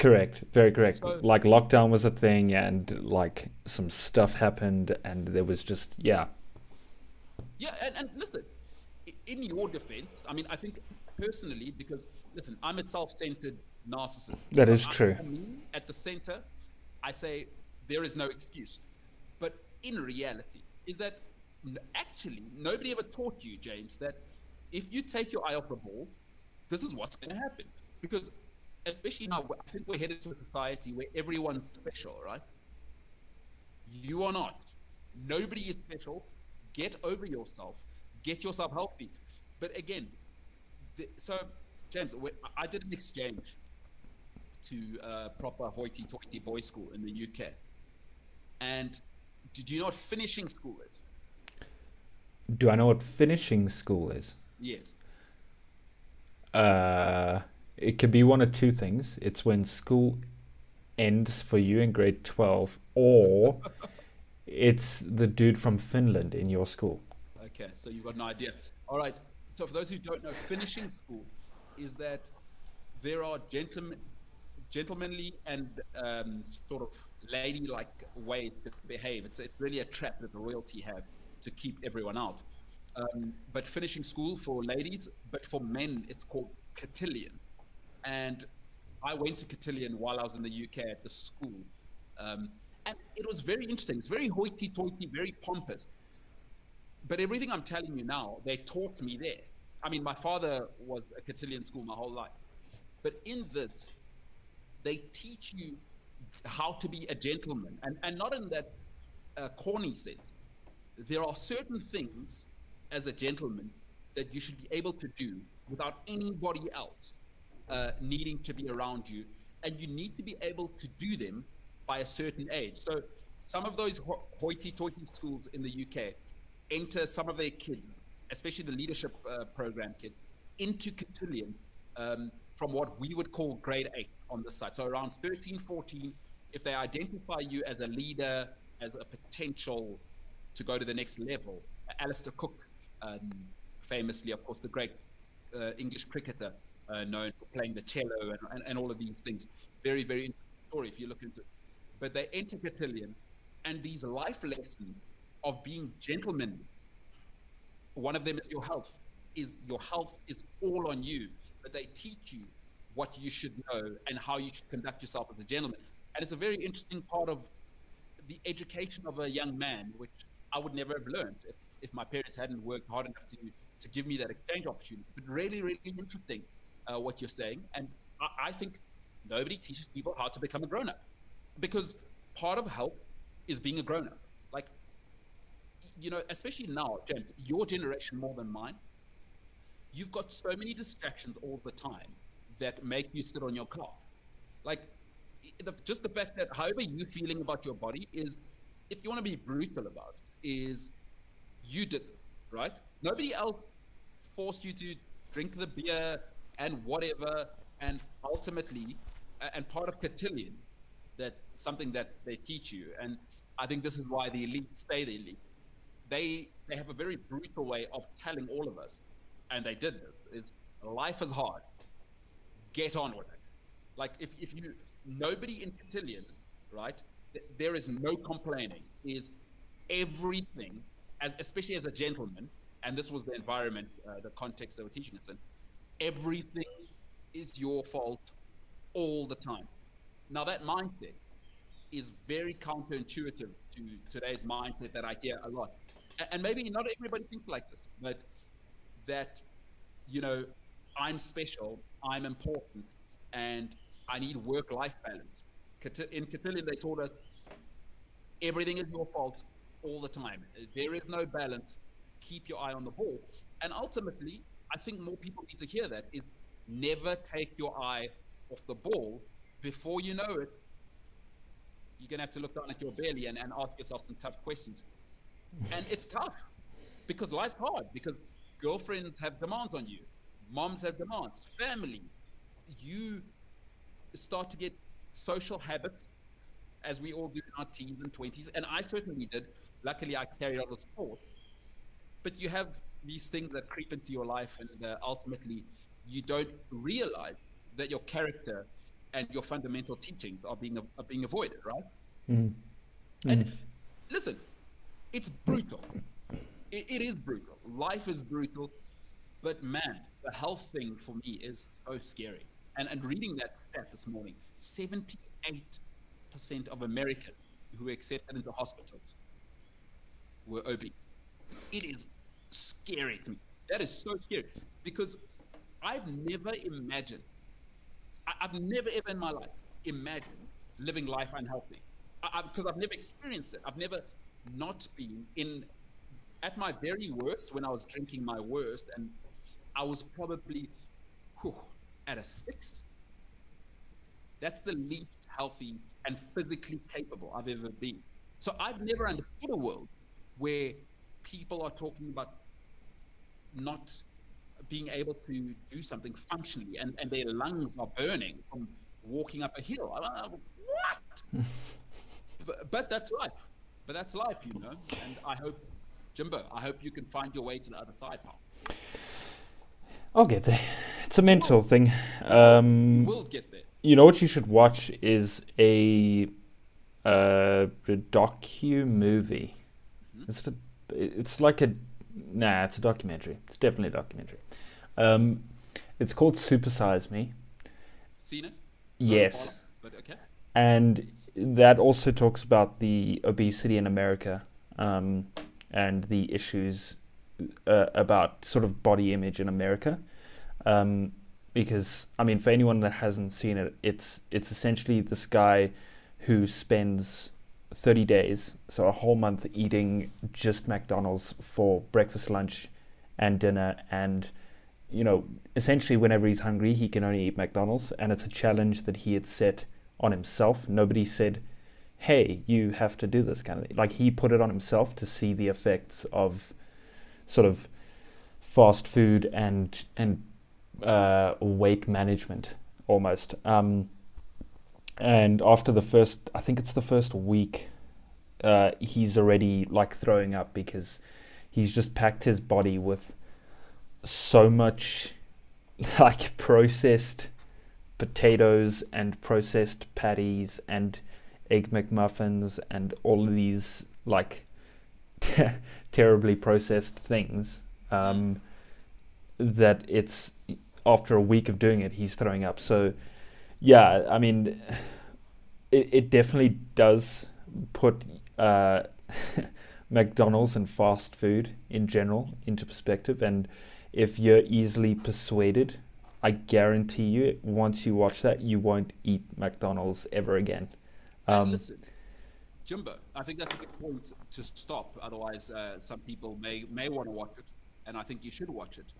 Correct, very correct. So, like lockdown was a thing and like some stuff happened and there was just, yeah. Yeah, and listen, in your defense, I mean, I think personally, because listen, I'm a self-centered narcissist. That is true. For me, at the center, I say there is no excuse. But in reality, is that actually nobody ever taught you, James, that if you take your eye off the ball, this is what's going to happen. Because especially now, I think we're headed to a society where everyone's special, right? You are not. Nobody is special. Get over yourself. Get yourself healthy. But again, so James, I did an exchange to a proper hoity-toity boys' school in the UK. And did you know what finishing school is? Do I know what finishing school is? Yes. It could be one of two things. It's when school ends for you in grade 12, or it's the dude from Finland in your school. Okay, so you've got an idea. All right, so for those who don't know, finishing school is that there are gentlemanly and sort of ladylike ways to behave. It's really a trap that the royalty have to keep everyone out. But finishing school for ladies, but for men, it's called cotillion. And I went to cotillion while I was in the UK at the school. And it was very interesting. It's very hoity-toity, very pompous. But everything I'm telling you now, they taught me there. I mean, my father was a cotillion school my whole life. But in this, they teach you how to be a gentleman. And not in that corny sense. There are certain things as a gentleman that you should be able to do without anybody else needing to be around you. And you need to be able to do them by a certain age. So some of those hoity-toity schools in the UK enter some of their kids, especially the leadership program kids, into cotillion from what we would call grade 8 on this side. So around 13, 14, if they identify you as a leader, as a potential to go to the next level, Alistair Cook famously, of course, the great English cricketer known for playing the cello and all of these things. Very, very interesting story if you look into it. But they enter cotillion, and these life lessons of being gentlemen, one of them is your health. Your health is all on you, but they teach you what you should know and how you should conduct yourself as a gentleman. And it's a very interesting part of the education of a young man, which I would never have learned if my parents hadn't worked hard enough to give me that exchange opportunity. But really, really interesting what you're saying. And I think nobody teaches people how to become a grown-up, because part of health is being a grown-up. Like, especially now, James, your generation more than mine, you've got so many distractions all the time that make you sit on your car. Like, just the fact that however you're feeling about your body is, if you want to be brutal about it, is you did it, right? Nobody else forced you to drink the beer and whatever, and ultimately, and part of cotillion, that something that they teach you, and I think this is why the elite stay the elite. They have a very brutal way of telling all of us, and they did this, is life is hard. Get on with it. Like, if you, nobody in cotillion, right, there is no complaining, is everything, especially as a gentleman, and this was the environment, the context they were teaching us in, everything is your fault all the time. Now, that mindset is very counterintuitive to today's mindset that I hear a lot. And maybe not everybody thinks like this, but that, I'm special, I'm important, and I need work-life balance. In cotillion, they taught us everything is your fault all the time. There is no balance. Keep your eye on the ball. And ultimately, I think more people need to hear that, is never take your eye off the ball. Before you know it, you're going to have to look down at your belly and ask yourself some tough questions. And it's tough because life's hard, because girlfriends have demands on you, moms have demands, family. You start to get social habits, as we all do in our teens and 20s, and I certainly did. Luckily, I carried on with sport. But you have these things that creep into your life, and ultimately, you don't realize that your character and your fundamental teachings are being avoided, right? Mm. And listen, it's brutal. It is brutal. Life is brutal. But man, the health thing for me is so scary. And reading that stat this morning, 78% of Americans who were accepted into hospitals were obese. It is scary to me. That is so scary, because I've never imagined, I've never ever in my life imagined living life unhealthy, because I've never experienced it. I've never not been at my very worst, when I was drinking my worst, and I was probably at a 6. That's the least healthy and physically capable I've ever been. So I've never understood a world where people are talking about not being able to do something functionally, and their lungs are burning from walking up a hill. What? but that's life. But that's life, And I hope, Jimbo, you can find your way to the other side, pal. I'll get there. It's a mental thing. You will get there. You know what you should watch is a docu movie. Mm-hmm. It's a documentary. It's definitely a documentary. It's called Super Size Me. Seen it? Yes. But okay. And that also talks about the obesity in America, and the issues about sort of body image in America. Because, for anyone that hasn't seen it, it's essentially this guy who spends 30 days, so a whole month, eating just McDonald's for breakfast, lunch, and dinner, and essentially whenever he's hungry, he can only eat McDonald's, and it's a challenge that he had set on himself. Nobody said, hey, you have to do this kind of thing. Like, he put it on himself to see the effects of sort of fast food and weight management almost. And after the first week, he's already like throwing up, because he's just packed his body with so much like processed potatoes and processed patties and egg McMuffins and all of these like terribly processed things, that it's after a week of doing it, he's throwing up. So yeah, I mean, it definitely does put McDonald's and fast food in general into perspective. And if you're easily persuaded, I guarantee you, once you watch that, you won't eat McDonald's ever again. And listen, Jimbo, I think that's a good point to stop. Otherwise, some people may want to watch it, and I think you should watch it.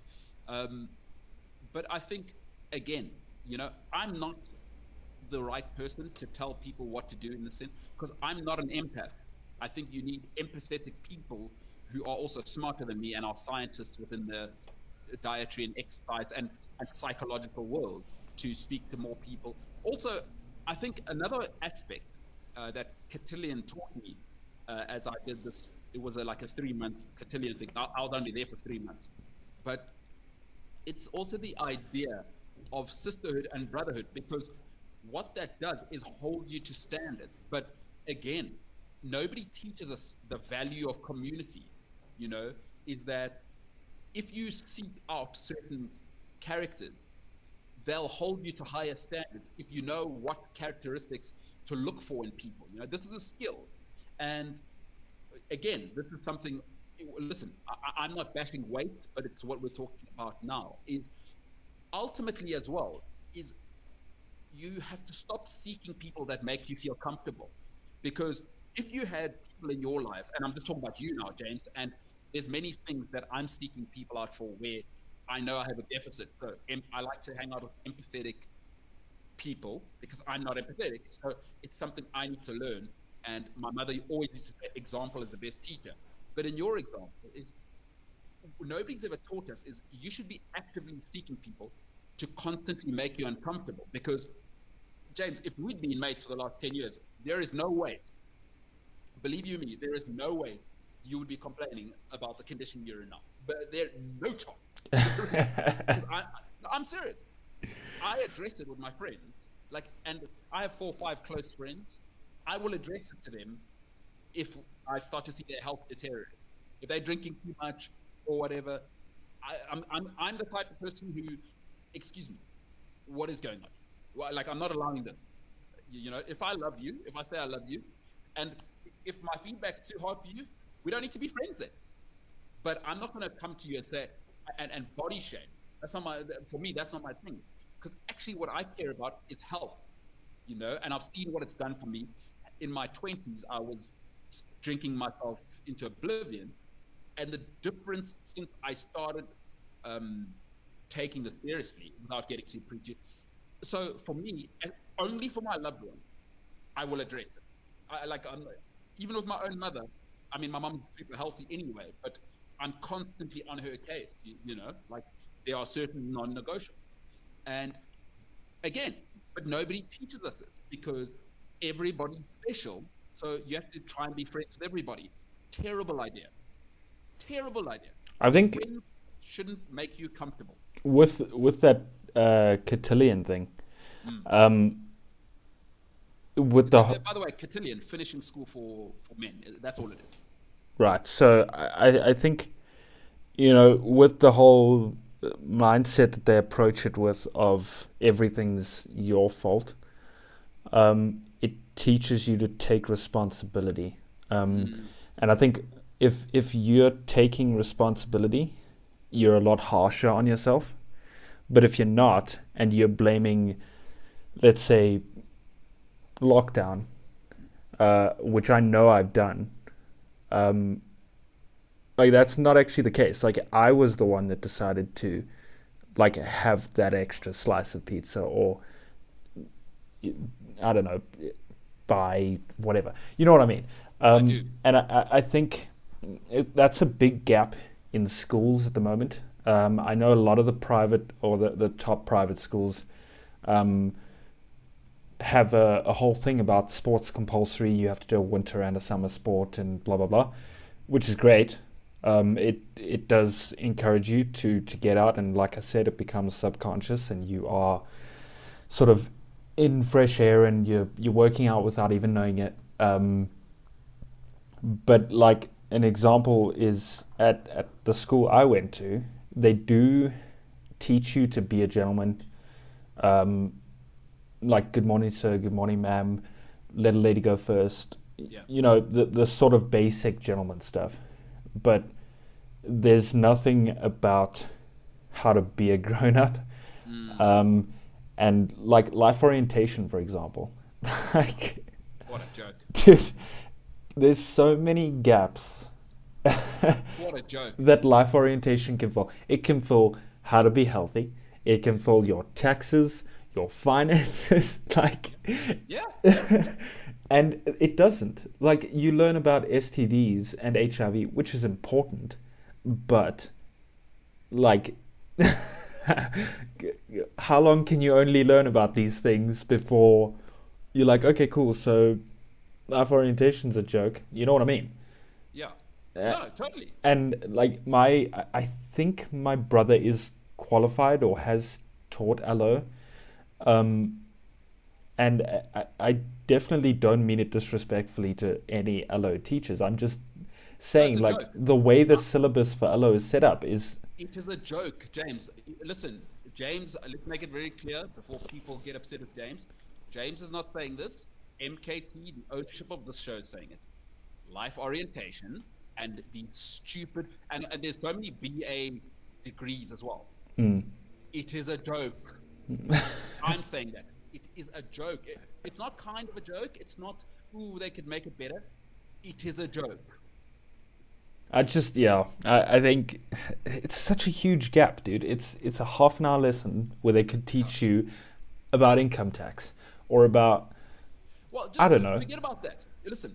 But I think, again, I'm not the right person to tell people what to do in the sense, because I'm not an empath. I think you need empathetic people who are also smarter than me and are scientists within the dietary and exercise and psychological world to speak to more people. Also, I think another aspect that Cotillion taught me as I did this, it was like a 3-month Cotillion thing. I was only there for 3 months. But it's also the idea of sisterhood and brotherhood, because what that does is hold you to standards. But again, nobody teaches us the value of community, is that if you seek out certain characters, they'll hold you to higher standards if you know what characteristics to look for in people. This is a skill. And again, this is something, listen, I'm not bashing weight, but it's what we're talking about now, is ultimately as well, is you have to stop seeking people that make you feel comfortable. Because if you had people in your life, and I'm just talking about you now, James, and there's many things that I'm seeking people out for where I know I have a deficit. So I like to hang out with empathetic people because I'm not empathetic. So it's something I need to learn. And my mother always used to say, example is the best teacher. But in your example, is nobody's ever taught us is you should be actively seeking people to constantly make you uncomfortable. Because, James, if we'd been mates for the last 10 years, there is no ways, believe you me, there is no ways you would be complaining about the condition you're in now. But there's no chance. I'm serious. I address it with my friends, and I have 4 or 5 close friends. I will address it to them if I start to see their health deteriorate. If they're drinking too much or whatever, I'm the type of person who, excuse me, what is going on? Well, I'm not allowing this. If I love you, if I say I love you, and if my feedback's too hard for you, we don't need to be friends then. But I'm not going to come to you and say, and body shame. For me, that's not my thing. Because actually what I care about is health, and I've seen what it's done for me. In my 20s, I was drinking myself into oblivion. And the difference since I started taking this seriously, without getting too preachy. So for me, only for my loved ones, I will address it. Even with my own mother, I mean, my mom's super healthy anyway, but I'm constantly on her case, there are certain non-negotiables. And again, but nobody teaches us this because everybody's special. So you have to try and be friends with everybody. Terrible idea. I think friends shouldn't make you comfortable. With that Cotillion thing, by the way, Cotillion, finishing school for men. That's all it is. Right. So I think, with the whole mindset that they approach it with of everything's your fault, it teaches you to take responsibility. And I think if you're taking responsibility, you're a lot harsher on yourself. But if you're not, and you're blaming, let's say, lockdown, which I know I've done, that's not actually the case. I was the one that decided to have that extra slice of pizza, or I don't know, buy whatever, you know what I mean. I do. And I think that's a big gap in schools at the moment. I know a lot of the private or the top private schools have a whole thing about sports compulsory. You have to do a winter and a summer sport and blah blah blah, which is great. It does encourage you to get out, and like I said, it becomes subconscious, and you are sort of in fresh air, and you're working out without even knowing it. But like an example is at the school I went to, they do teach you to be a gentleman. Like, good morning, sir, good morning, ma'am, let a lady go first. Yeah. You know, the sort of basic gentleman stuff. But there's nothing about how to be a grown up. And like life orientation, for example. Like, what a joke. dude, there's so many gaps. What a joke. That life orientation can fill. It can fill how to be healthy. It can fill your taxes, your finances, like. Yeah. And it doesn't. Like, you learn about STDs and HIV, which is important, but like, how long can you only learn about these things before you're like, okay, cool, so life orientation's a joke. You know what I mean? Yeah. No, totally. And like I think my brother is qualified or has taught LO. And I definitely don't mean it disrespectfully to any LO teachers. I'm just saying, like, joke. the way the syllabus for LO is set up is. It is a joke, James. Listen, James, let's make it very clear before people get upset with James. James is not saying this. MKT, the ownership of this show, is saying it. Life orientation and the stupid, and there's so many BA degrees as well. It is a joke. I'm saying that. It is a joke. It's not kind of a joke. It's not, ooh, they could make it better. It is a joke. I think it's such a huge gap, dude. It's a half an hour lesson where they could teach you about income tax or about, well, just I don't know. Forget about that. Listen,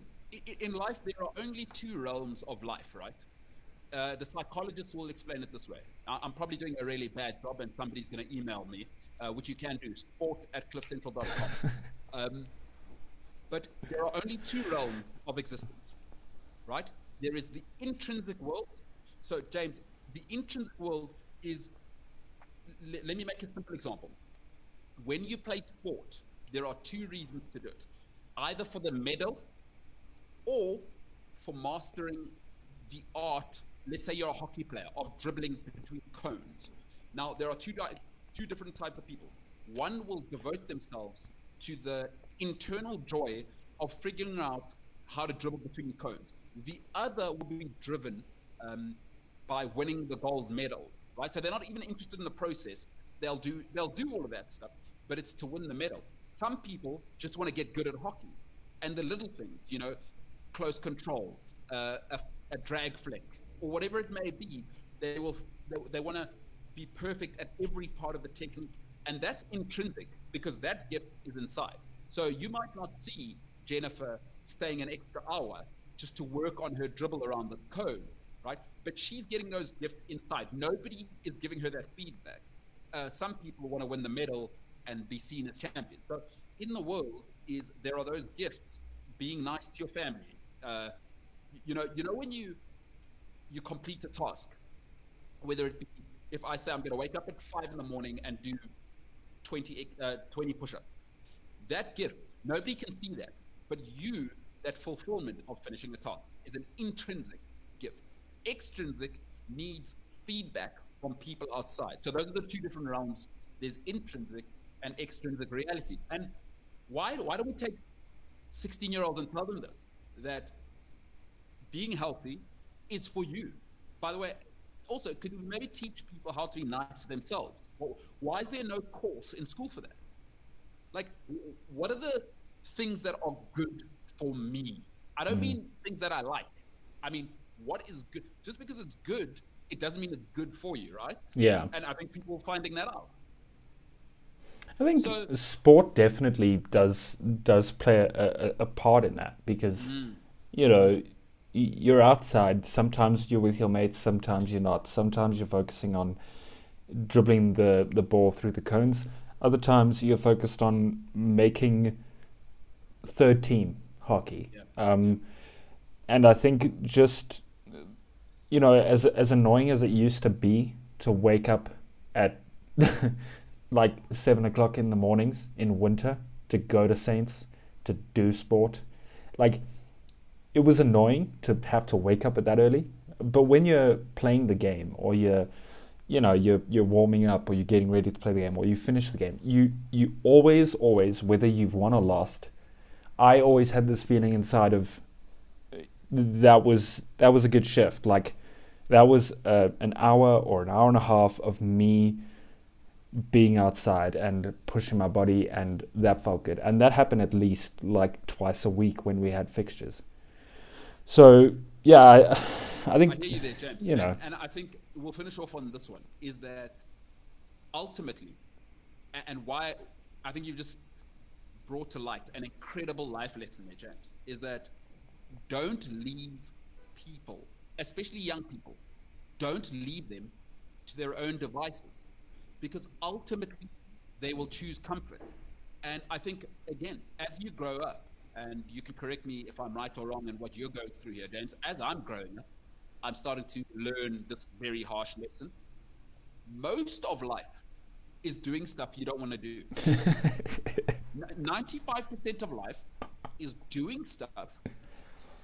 in life there are only two realms of life, right? The psychologist will explain it this way. I'm probably doing a really bad job, and somebody's going to email me, which you can do, sport@cliffcentral.com. But there are only two realms of existence, right? There is the intrinsic world. So, James, the intrinsic world is, let me make a simple example. When you play sport, there are two reasons to do it. Either for the medal or for mastering the art. Let's say you're a hockey player, of dribbling between cones. Now, there are two different types of people. One will devote themselves to the internal joy of figuring out how to dribble between cones. The other will be driven by winning the gold medal, right? So they're not even interested in the process. They'll do all of that stuff, but it's to win the medal. Some people just want to get good at hockey, and the little things, close control, a drag flick, or whatever it may be, they want to be perfect at every part of the technique, and that's intrinsic because that gift is inside. So you might not see Jennifer staying an extra hour just to work on her dribble around the cone, right? But she's getting those gifts inside. Nobody is giving her that feedback. Some people want to win the medal and be seen as champions. So in the world there are those gifts, being nice to your family. When you complete a task, whether it be, if I say I'm going to wake up at 5 a.m. and do 20 push-ups, that gift, nobody can see that, but that fulfillment of finishing the task is an intrinsic gift. Extrinsic needs feedback from people outside. So those are the two different realms. There's intrinsic and extrinsic reality. And why don't we take 16-year-olds and tell them this, that being healthy is for you? By the way, also, could we maybe teach people how to be nice to themselves? Why is there no course in school for that? Like, what are the things that are good for me? I don't mean things that I like. I mean, what is good? Just because it's good, it doesn't mean it's good for you, right? Yeah. And I think people are finding that out. I think sport definitely does play a part in that, because you're outside. Sometimes you're with your mates, sometimes you're not. Sometimes you're focusing on dribbling the ball through the cones. Other times you're focused on making third team hockey. Yeah. And I think just as annoying as it used to be to wake up at like 7 o'clock in the mornings in winter to go to Saints to do sport, like it was annoying to have to wake up at that early. But when you're playing the game, or you're warming up, or you're getting ready to play the game, or you finish the game, you always, whether you've won or lost, I always had this feeling inside of that was a good shift. Like that was an hour or an hour and a half of me being outside and pushing my body, and that felt good. And that happened at least like twice a week when we had fixtures. So yeah, I think I hear you there, James. And I think we'll finish off on this one, is that ultimately, and why I think you've just brought to light an incredible life lesson there, James, is that don't leave people, especially young people, don't leave them to their own devices, because ultimately they will choose comfort. And I think, again, as you grow up, and you can correct me if I'm right or wrong in what you're going through here, James, as I'm growing up, I'm starting to learn this very harsh lesson. Most of life is doing stuff you don't want to do. 95% of life is doing stuff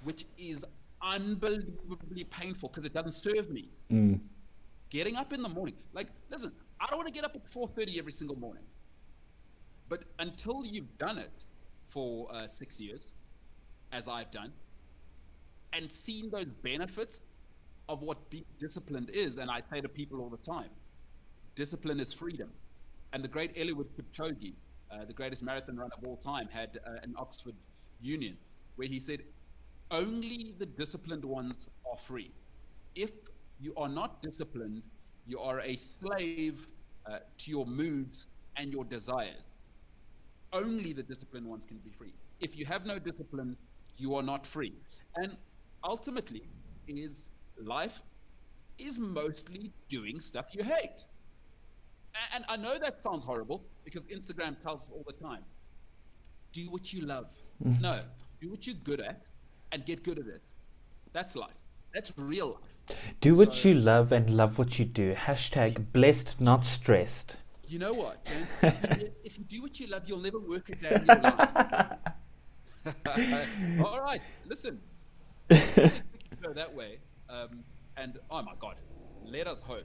which is unbelievably painful because it doesn't serve me. Getting up in the morning, like, listen, I don't want to get up at 4:30 every single morning. But until you've done it for 6 years, as I've done, and seen those benefits of what being disciplined is, and I say to people all the time, discipline is freedom. And the great Eliud Kipchoge, the greatest marathon runner of all time, had an Oxford Union where he said, only the disciplined ones are free. If you are not disciplined, you are a slave to your moods and your desires. Only the disciplined ones can be free. If you have no discipline, you are not free. And ultimately, life is mostly doing stuff you hate. And I know that sounds horrible because Instagram tells us all the time, do what you love. No, do what you're good at and get good at it. That's life. That's real life. Do what you love and love what you do. # blessed, not stressed. You know what, James? If you do what you love, you'll never work a day in your life. All right, listen. Go that way. And oh my God, let us hope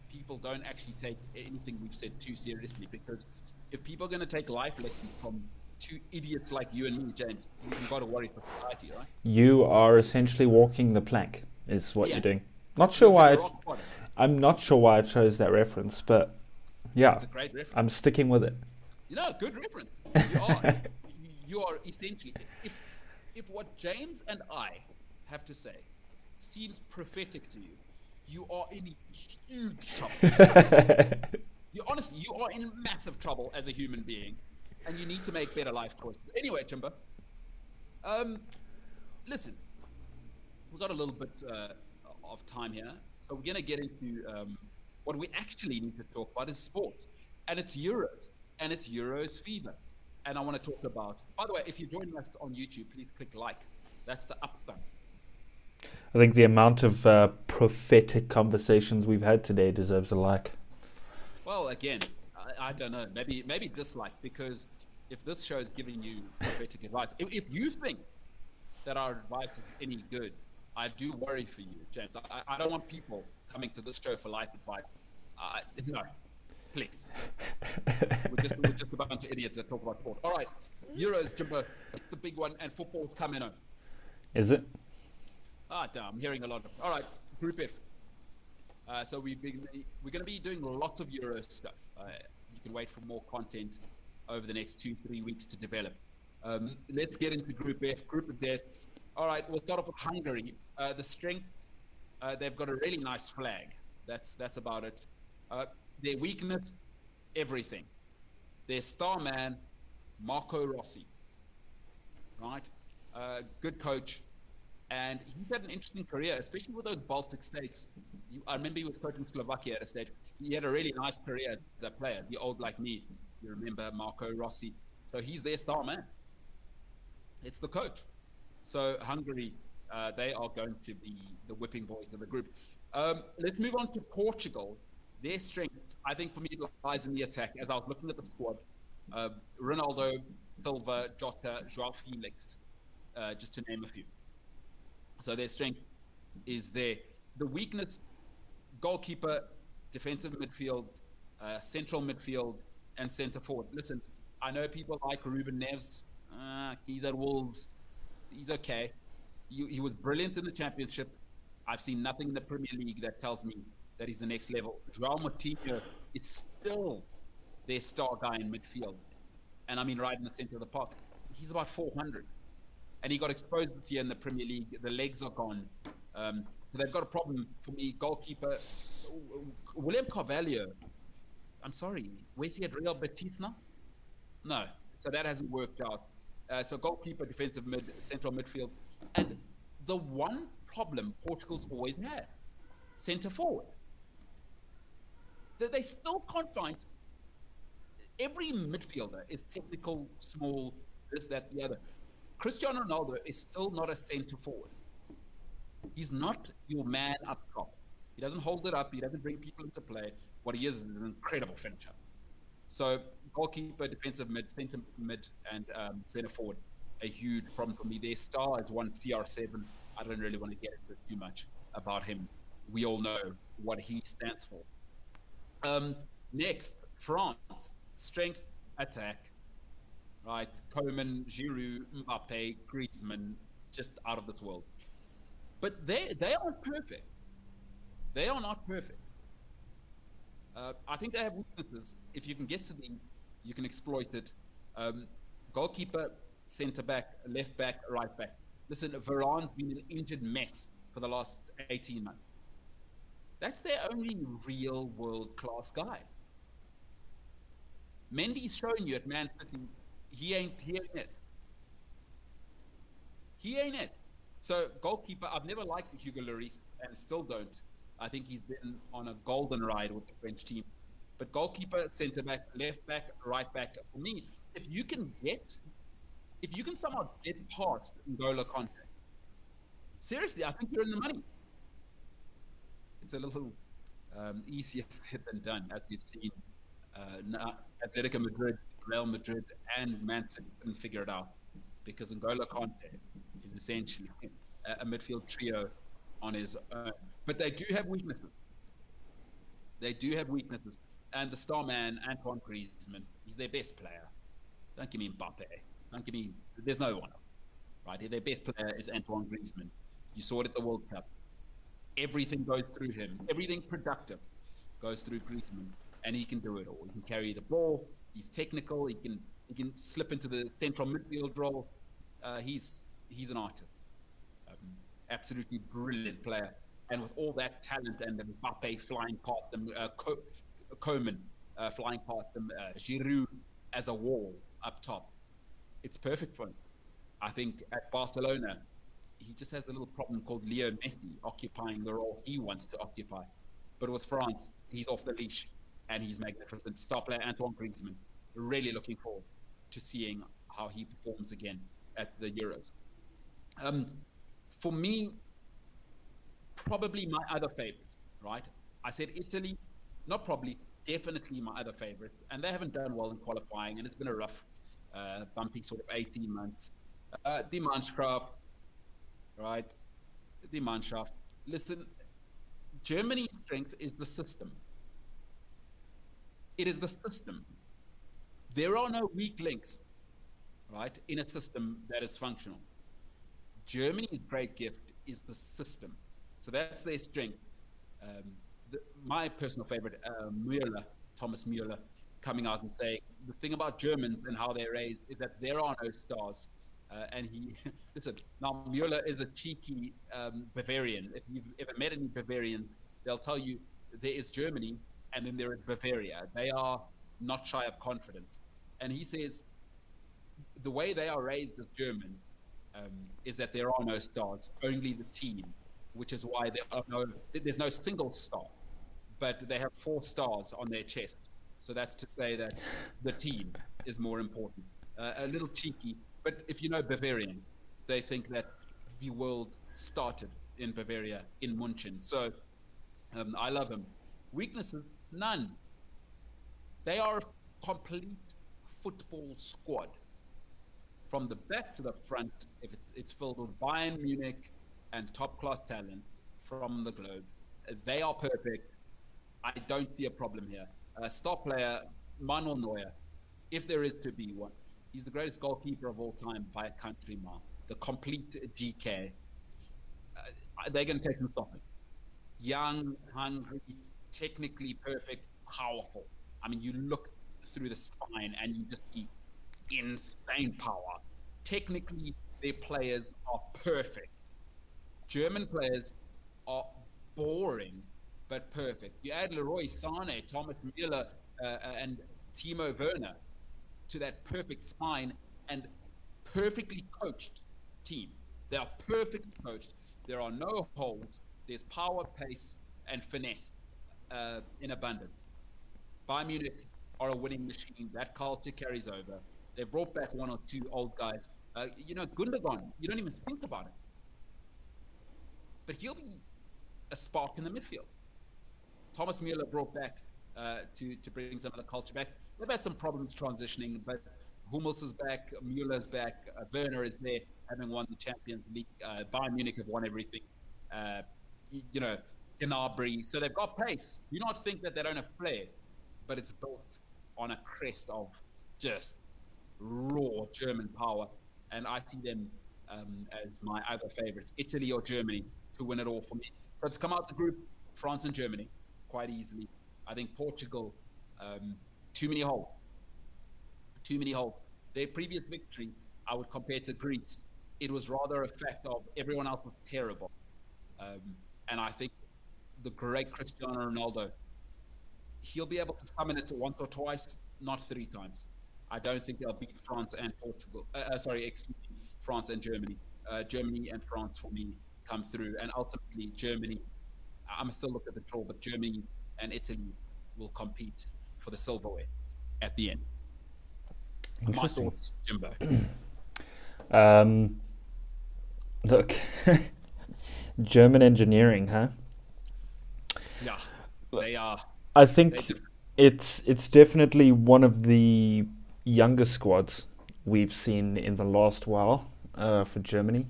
people don't actually take anything we've said too seriously, because if people are going to take life lessons from two idiots like you and me, James, you've got to worry for society, right? You are essentially walking the plank, is what you're doing. Not sure why. I'm not sure why I chose that reference, but yeah, it's a great reference. I'm sticking with it. Good reference. You are essentially, if what James and I have to say seems prophetic to you, you are in huge trouble. You are in massive trouble as a human being, and you need to make better life choices. Anyway, Chimba, listen, we've got a little bit of time here, so we're going to get into what we actually need to talk about is sport, and it's Euros, and it's Euros fever. And I want to talk about, by the way, if you're joining us on YouTube, please click like. That's the up thumb. I think the amount of prophetic conversations we've had today deserves a like. Well, again, I don't know. Maybe dislike, because if this show is giving you prophetic advice, if you think that our advice is any good, I do worry for you, James. I don't want people coming to this show for life advice. No, please. We're just a bunch of idiots that talk about sport. All right, Euros, Jimbo. It's the big one, and football's coming home. Is it? Damn, I'm hearing a lot of. All right, Group F. So we're going to be doing lots of Euro stuff. You can wait for more content over the next 2-3 weeks to develop. Let's get into Group F, Group of Death. All right, we'll start off with Hungary. The strengths, they've got a really nice flag. That's about it. Their weakness, everything. Their star man, Marco Rossi. Right? Good coach. And he's had an interesting career, especially with those Baltic states. I remember he was coaching Slovakia at a stage. He had a really nice career as a player. The old like me, you remember Marco Rossi. So he's their star man. It's the coach. So Hungary, They are going to be the whipping boys of the group. Let's move on to Portugal. Their strengths, I think, for me, lies in the attack. As I was looking at the squad, Ronaldo, Silva, Jota, João Felix, just to name a few. So their strength is there. The weakness, goalkeeper, defensive midfield, central midfield, and centre forward. Listen, I know people like Ruben Neves. He's at Wolves. He's okay. He was brilliant in the Championship. I've seen nothing in the Premier League that tells me that he's the next level. João Moutinho is still their star guy in midfield. And I mean right in the centre of the park. He's about 400. And he got exposed this year in the Premier League. The legs are gone. So they've got a problem for me. Goalkeeper, William Carvalho. I'm sorry. Where's he at Real Betis now? No. So that hasn't worked out. So goalkeeper, defensive mid, central midfield. And the one problem Portugal's always had, centre forward. That they still can't find. Every midfielder is technical, small, this, that, the other. Cristiano Ronaldo is still not a centre forward. He's not your man up top. He doesn't hold it up. He doesn't bring people into play. What he is an incredible finisher. So goalkeeper, defensive mid, centre mid, and centre forward, a huge problem for me. Their star is one CR7. I don't really want to get into too much about him. We all know what he stands for. Next, France. Strength, attack. Right? Koeman, Giroud, Mbappe, Griezmann, just out of this world. But they aren't perfect. They are not perfect. I think they have weaknesses. If you can get to these, you can exploit it. Goalkeeper, centre back, left back, right back. Listen, Varane's been an injured mess for the last 18 months. That's their only real world-class guy. Mendy's shown you at Man City, he ain't it. He ain't it. So goalkeeper, I've never liked Hugo Lloris and still don't. I think he's been on a golden ride with the French team. But goalkeeper, centre back, left back, right back. For me, if you can somehow get past N'Golo Kante, seriously, I think you're in the money. It's a little easier said than done, as you've seen. Atletico Madrid, Real Madrid, and Man City couldn't figure it out because N'Golo Kante is essentially a midfield trio on his own. But they do have weaknesses. And the star man, Antoine Griezmann, he's their best player. Don't give me Mbappe. There's no one else. Right? Their best player is Antoine Griezmann. You saw it at the World Cup. Everything goes through him. Everything productive goes through Griezmann. And he can do it all. He can carry the ball. He's technical. He can slip into the central midfield role. He's an artist. Absolutely brilliant player. And with all that talent and Mbappe flying past him, Koeman flying past him, Giroud as a wall up top, it's perfect for him. I think at Barcelona, he just has a little problem called Leo Messi occupying the role he wants to occupy. But with France, he's off the leash and he's magnificent. Star player Antoine Griezmann, really looking forward to seeing how he performs again at the Euros. For me, probably my other favorites, right? I said Italy, not probably, definitely my other favorites. And they haven't done well in qualifying, and it's been a rough, bumpy sort of 18 months. Die Mannschaft, right? Die Mannschaft. Listen, Germany's strength is the system. It is the system. There are no weak links, right, in a system that is functional. Germany's great gift is the system. So that's their strength. My personal favorite, Thomas Müller, coming out and saying, the thing about Germans and how they're raised is that there are no stars. And listen, now Müller is a cheeky Bavarian. If you've ever met any Bavarians, they'll tell you there is Germany and then there is Bavaria. They are not shy of confidence. And he says, the way they are raised as Germans is that there are no stars, only the team, which is why there's no single star, but they have 4 stars on their chest. So that's to say that the team is more important. A little cheeky, but if you know Bavarian, they think that rugby world started in Bavaria, in München. So I love him. Weaknesses, none. They are a complete football squad. From the back to the front, if it's filled with Bayern Munich and top-class talent from the globe. They are perfect. I don't see a problem here. Star player, Manuel Neuer, if there is to be one, he's the greatest goalkeeper of all time by a country mile. The complete GK. They're going to take some stopping. Young, hungry, technically perfect, powerful. I mean, you look through the spine and you just see insane power. Technically, their players are perfect. German players are boring but perfect. You add Leroy Sané, Thomas Müller, and Timo Werner to that perfect spine and perfectly coached team. They are perfectly coached. There are no holes. There's power, pace, and finesse in abundance. Bayern Munich are a winning machine. That culture carries over. They've brought back one or two old guys. Gundogan, you don't even think about it. But he'll be a spark in the midfield. Thomas Müller brought back to bring some of the culture back. They've had some problems transitioning, but Hummels is back, Müller's back, Werner is there, having won the Champions League. Bayern Munich have won everything. Gnabry. So they've got pace. Do not think that they don't have flair, but it's built on a crest of just raw German power. And I see them as my other favorites, Italy or Germany, to win it all for me. So to come out the group, France and Germany, quite easily. I think Portugal, too many holes. Too many holes. Their previous victory, I would compare to Greece. It was rather a fact of everyone else was terrible. And I think the great Cristiano Ronaldo, he'll be able to summon it once or twice, not 3 times. I don't think they'll beat France and Portugal. France and Germany. Germany and France, for me, come through. And ultimately, Germany, I'm still looking at the draw, but Germany and Italy will compete for the silverware at the end. My thoughts, Jimbo. Look, German engineering, huh? Yeah, they are. I think it's definitely one of the younger squads we've seen in the last while for Germany.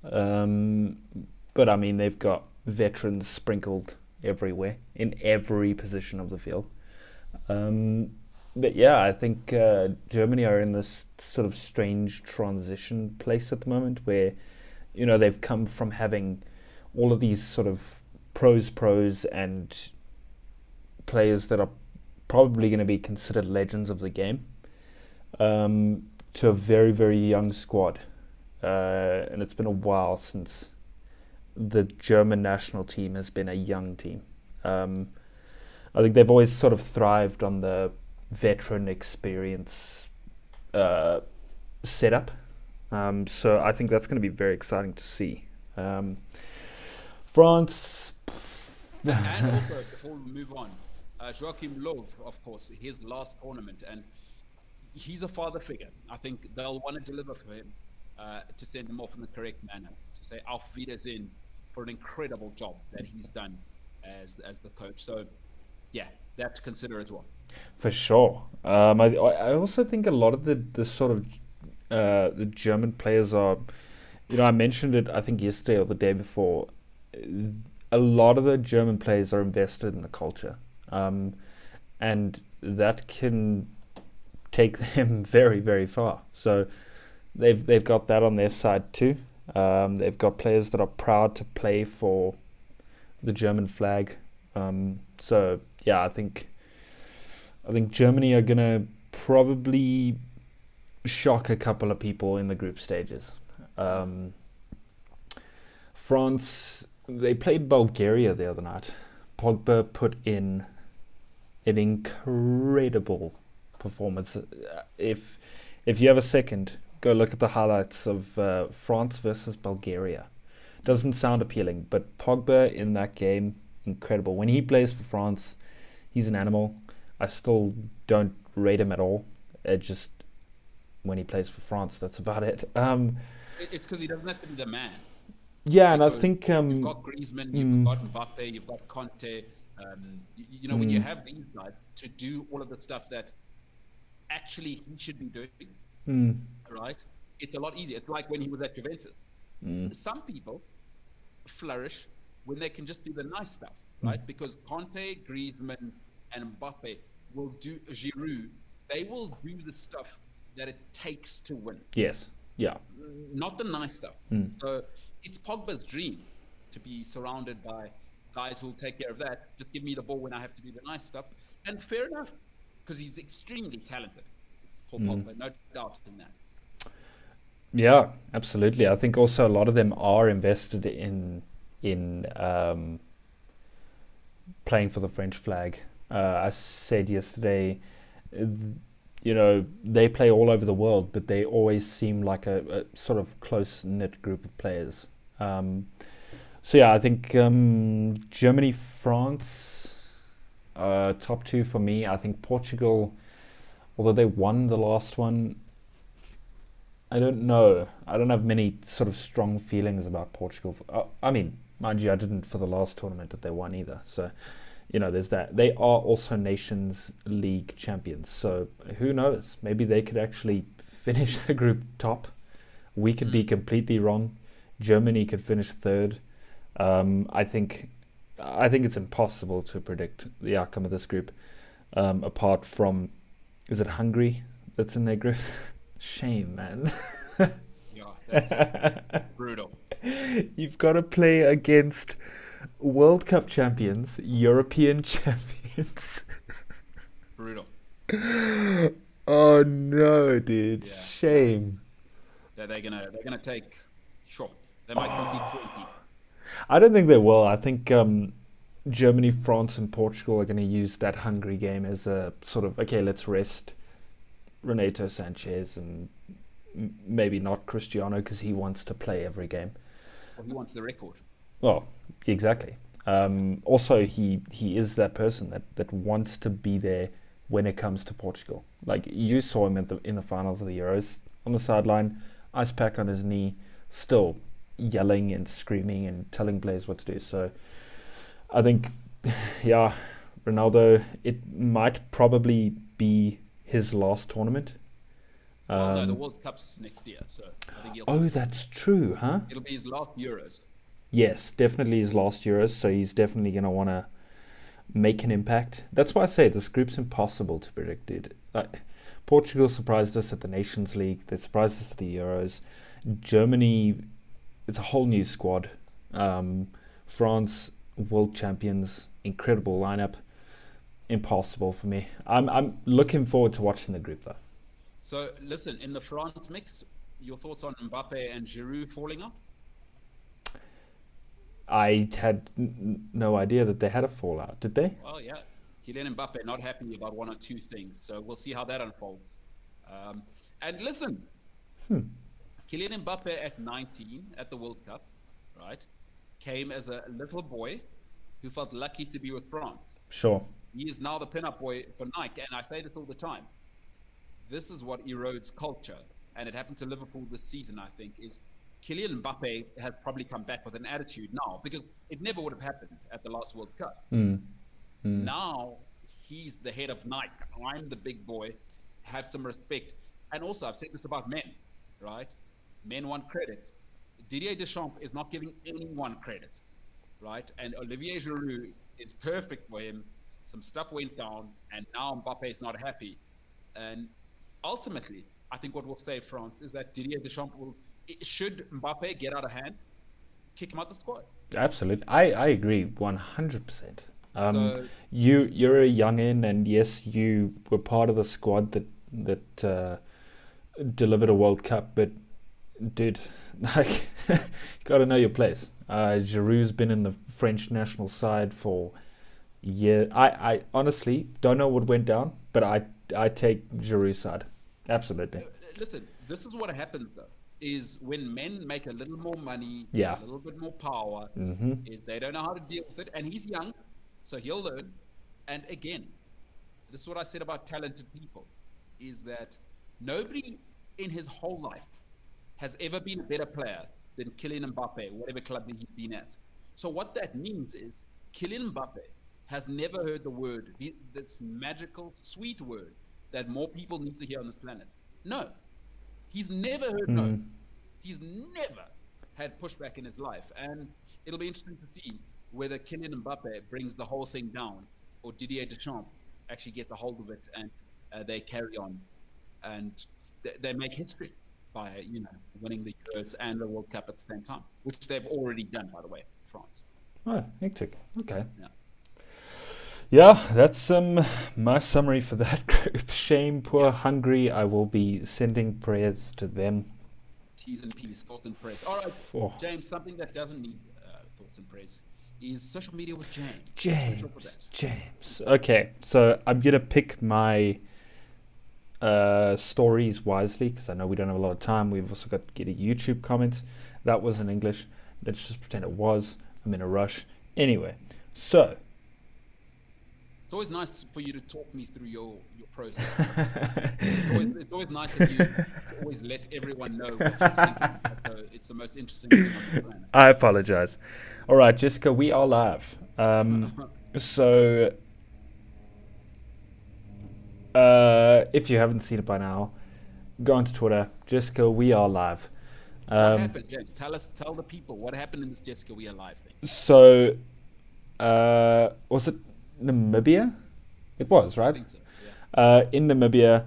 But I mean, they've got veterans sprinkled everywhere in every position of the field. But yeah, I think Germany are in this sort of strange transition place at the moment where, they've come from having all of these sort of pros and players that are probably going to be considered legends of the game to a very, very young squad. And it's been a while since the German national team has been a young team. I think they've always sort of thrived on the veteran experience setup. So I think that's going to be very exciting to see. France. And also, before we move on, Joachim Löw, of course, his last tournament, and he's a father figure. I think they'll want to deliver for him to send him off in the correct manner, to say Auf Wiedersehen for an incredible job that he's done as the coach. So, yeah, that to consider as well. For sure. I also think a lot of the sort of the German players are, I mentioned it, I think yesterday or the day before, a lot of the German players are invested in the culture. And that can take them very, very far. So they've got that on their side too. They've got players that are proud to play for the German flag. So yeah, I think Germany are gonna probably shock a couple of people in the group stages. France, they played Bulgaria the other night. Pogba put in an incredible performance. If you have a second, go look at the highlights of France versus Bulgaria. Doesn't sound appealing, but Pogba in that game, incredible. When he plays for France, he's an animal. I still don't rate him at all. Just when he plays for France, that's about it. It's because he doesn't have to be the man. Yeah, and I Because think you've got Griezmann, you've got Mbappe, you've got Conte. When you have these guys to do all of the stuff that actually he should be doing, right? It's a lot easier. It's like when he was at Juventus. Some people flourish when they can just do the nice stuff, right? Because Conte, Griezmann, and Mbappe will do Giroud. They will do the stuff that it takes to win, yes, yeah, not the nice stuff. So it's Pogba's dream to be surrounded by guys who will take care of that. Just give me the ball when I have to do the nice stuff. And fair enough, because he's extremely talented, Paul Pogba, no doubt in that. yeah, absolutely. I think also a lot of them are invested in playing for the French flag. I said yesterday, they play all over the world, but they always seem like a sort of close-knit group of players. So yeah, I think Germany, France, top two for me. I think Portugal, although they won the last one, I don't know. I don't have many sort of strong feelings about Portugal. I mean, mind you, I didn't for the last tournament that they won either. So, there's that. They are also Nations League champions. So who knows? Maybe they could actually finish the group top. We could be completely wrong. Germany could finish third. I think it's impossible to predict the outcome of this group. Apart from, is it Hungary that's in their group? Shame, man. Yeah, that's brutal. You've got to play against World Cup champions, European champions. Brutal. Oh no, dude. Yeah. Shame. They're gonna take. Sure, they might concede 20. I don't think they will. I think Germany, France, and Portugal are going to use that Hungary game as a sort of, okay, let's rest Renato Sanchez and maybe not Cristiano because he wants to play every game. Well, he wants the record. Well, exactly. Also, he is that person that wants to be there when it comes to Portugal. Like, you saw him in the finals of the Euros on the sideline, ice pack on his knee, still yelling and screaming and telling players what to do. So I think, yeah, Ronaldo, it might probably be his last tournament. Well, no, the World Cup's next year, so I think Oh, that's true, huh? it'll be his last Euros. Yes, definitely his last Euros, so he's definitely going to want to make an impact. That's why I say this group's impossible to predict, dude. Portugal surprised us at the Nations League. They surprised us at the Euros. Germany, it's a whole new squad. France, world champions, incredible lineup. Impossible for me. I'm looking forward to watching the group though. So listen, in the France mix, your thoughts on Mbappe and Giroud falling out? I had no idea that they had a fallout. Did they? Well, yeah. Kylian Mbappe not happy about one or two things, so we'll see how that unfolds. And listen, Kylian Mbappe at 19 at the World Cup, right, came as a little boy who felt lucky to be with France. Sure. He is now the pin-up boy for Nike, and I say this all the time. This is what erodes culture, and it happened to Liverpool this season, I think, is Kylian Mbappe has probably come back with an attitude now, because it never would have happened at the last World Cup. Now, he's the head of Nike. I'm the big boy. Have some respect. And also, I've said this about men, right? Men want credit. Didier Deschamps is not giving anyone credit, right? And Olivier Giroud is perfect for him. Some stuff went down, and now Mbappe is not happy. And ultimately, I think what will save France is that Didier Deschamps will, should Mbappe get out of hand, kick him out the squad. Absolutely. I agree 100%. So, You're a youngin, and yes, you were part of the squad that delivered a World Cup, but dude, like, you got to know your place. Giroud's been in the French national side for years. I honestly don't know what went down, but I take Giroud's side. Absolutely. listen, this is what happens though, is when men make a little more money, Yeah. a little bit more power, is they don't know how to deal with it, and he's young, so he'll learn. And again, this is what I said about talented people, is that nobody in his whole life has ever been a better player than Kylian Mbappe, whatever club that he's been at. So what that means is Kylian Mbappe has never heard the word, this magical, sweet word that more people need to hear on this planet. No. He's never heard no. He's never had pushback in his life. And it'll be interesting to see whether Kylian Mbappe brings the whole thing down or Didier Deschamps actually gets a hold of it and they carry on. And they make history by, winning the Euros and the World Cup at the same time, which they've already done, by the way, France. Oh, hectic. Okay. Yeah. Yeah, that's my summary for that group. Shame, poor Hungary. I will be sending prayers to them. T's and P's, thoughts and prayers. All right, James, something that doesn't need thoughts and prayers is social media with James. James. Okay, so I'm going to pick my stories wisely because I know we don't have a lot of time. We've also got to get a YouTube comments. That was in English. Let's just pretend it was. I'm in a rush. Anyway, so... It's always nice for you to talk me through your process. It's always nice of you to always let everyone know what you're thinking. So it's the most interesting thing on the planet. I apologize. All right, Jessica, we are live. So if you haven't seen it by now, go onto Twitter. Jessica, we are live. What happened, James? Tell the people what happened in this Jessica We Are Live thing. So, was it Namibia? It was, right? I think so, yeah. In Namibia,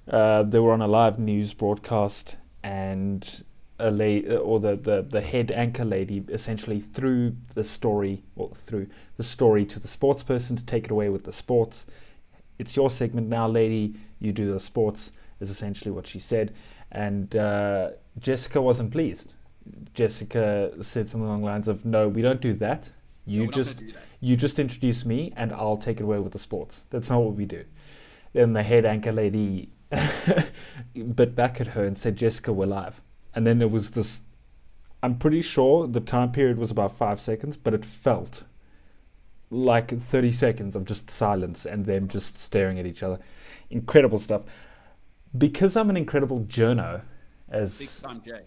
they were on a live news broadcast, and the head anchor lady essentially threw the story to the sports person to take it away with the sports. It's your segment now, lady. You do the sports, is essentially what she said. And Jessica wasn't pleased. Jessica said something along the lines of, "No, we don't do that. You just introduce me and I'll take it away with the sports. That's not what we do." Then the head anchor lady bit back at her and said, "Jessica, we're live." And then there was this, I'm pretty sure the time period was about 5 seconds, but it felt like 30 seconds of just silence and them just staring at each other. Incredible stuff. Because I'm an incredible journo, as Big time Jay.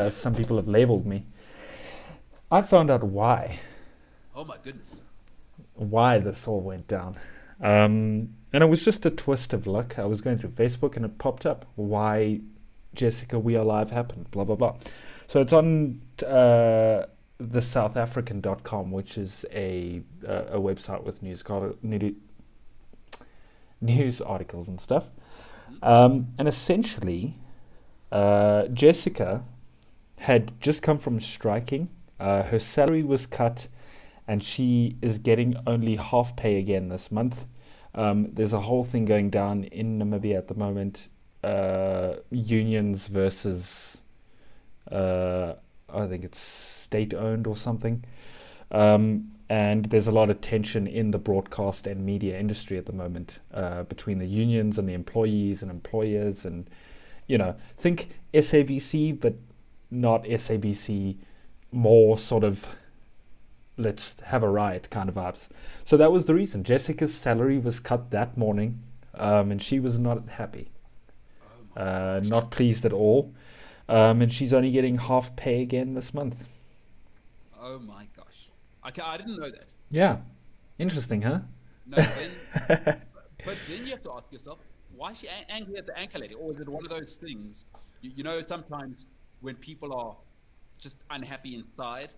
Some people have labeled me, I found out why. Oh my goodness. Why this all went down. And it was just a twist of luck. I was going through Facebook and it popped up. Why Jessica We Are Live happened, blah, blah, blah. So it's on the southafrican.com, which is a website with news articles and stuff. And essentially, Jessica had just come from striking. Her salary was cut, and she is getting only half pay again this month. There's a whole thing going down in Namibia at the moment. Unions versus, I think it's state-owned or something. And there's a lot of tension in the broadcast and media industry at the moment between the unions and the employees and employers. And, think SABC, but not SABC, more sort of let's have a riot kind of vibes. So that was the reason. Jessica's salary was cut that morning, and she was not happy. Not pleased at all. And she's only getting half pay again this month. Oh my gosh. I didn't know that. Yeah. Interesting, huh? No, but then you have to ask yourself, why is she angry at the anchor lady? Or is it one of those things, sometimes when people are just unhappy inside,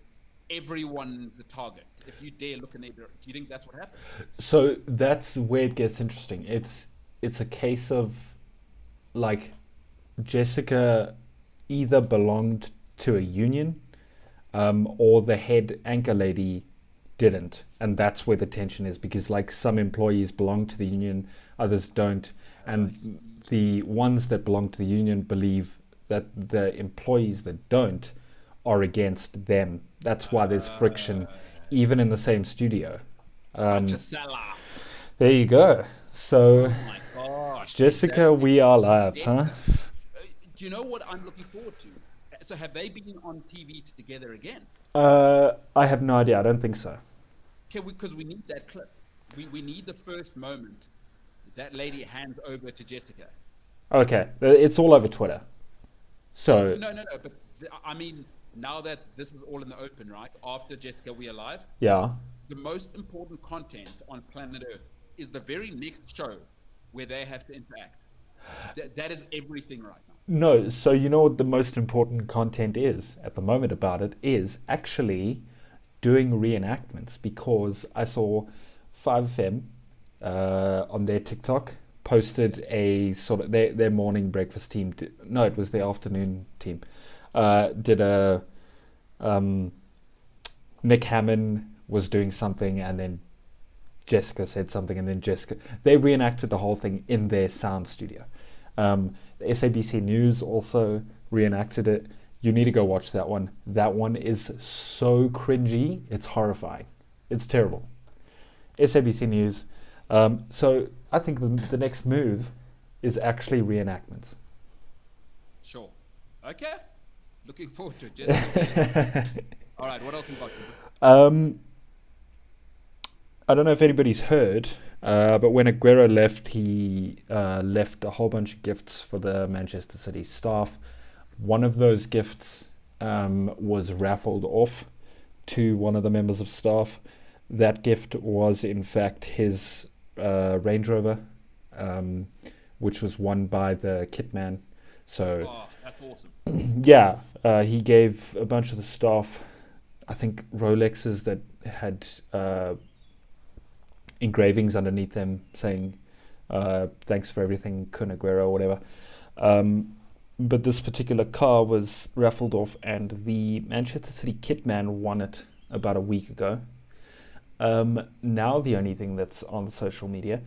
everyone's a target. If you dare look in their direction, do you think that's what happened? So that's where it gets interesting. It's a case of, like, Jessica either belonged to a union or the head anchor lady didn't. And that's where the tension is, because, like, some employees belong to the union, others don't. And the ones that belong to the union believe that the employees that don't are against them. That's why there's friction, even in the same studio. Just sellouts. There you go. So, Oh my gosh. Jessica, we are live, huh? Do you know what I'm looking forward to? So have they been on TV together again? I have no idea. I don't think so. Okay, because we need that clip. We need the first moment that lady hands over to Jessica. Okay, it's all over Twitter. So No. But I mean, now that this is all in the open, right? After Jessica We Alive, yeah. the most important content on planet Earth is the very next show where they have to interact. That is everything right now. No, so you know what the most important content is at the moment about it is actually doing reenactments, because I saw 5FM on their TikTok posted a sort of their morning breakfast team. No, it was the afternoon team. Did a Nick Hammond was doing something, and then Jessica said something, and then they reenacted the whole thing in their sound studio. The SABC News also reenacted it. You need to go watch that one. That one is so cringy, it's horrifying. It's terrible. SABC News. So I think the next move is actually reenactments. Sure. Okay. Looking forward to it. Jessica. All right. What else we got? I don't know if anybody's heard, but when Aguero left, he left a whole bunch of gifts for the Manchester City staff. One of those gifts was raffled off to one of the members of staff. That gift was, in fact, his Range Rover, which was won by the Kitman. So, that's awesome. Yeah, he gave a bunch of the staff, I think, Rolexes that had engravings underneath them saying thanks for everything, Kun Aguero, or whatever. But this particular car was raffled off, and the Manchester City Kitman won it about a week ago. Now the only thing that's on social media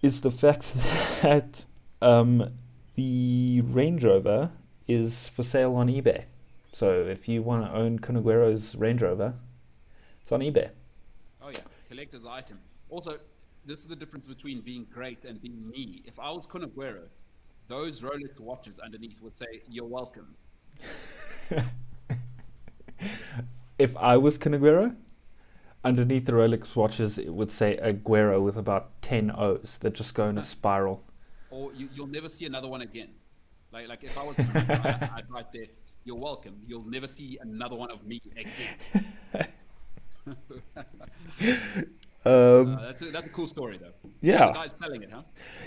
is the fact that the Range Rover is for sale on eBay. So if you want to own Kun Aguero's Range Rover, it's on eBay. Oh yeah, collector's item. Also, this is the difference between being great and being me. If I was Kun Aguero, those Rolex watches underneath would say, "You're welcome." If I was Kun Aguero, underneath the Rolex watches, it would say Aguero with about 10 O's that just go in a spiral. Or you'll never see another one again. Like if I was, I'd write there, "You're welcome." You'll never see another one of me again. That's a cool story, though. Yeah. The guy's telling it, huh?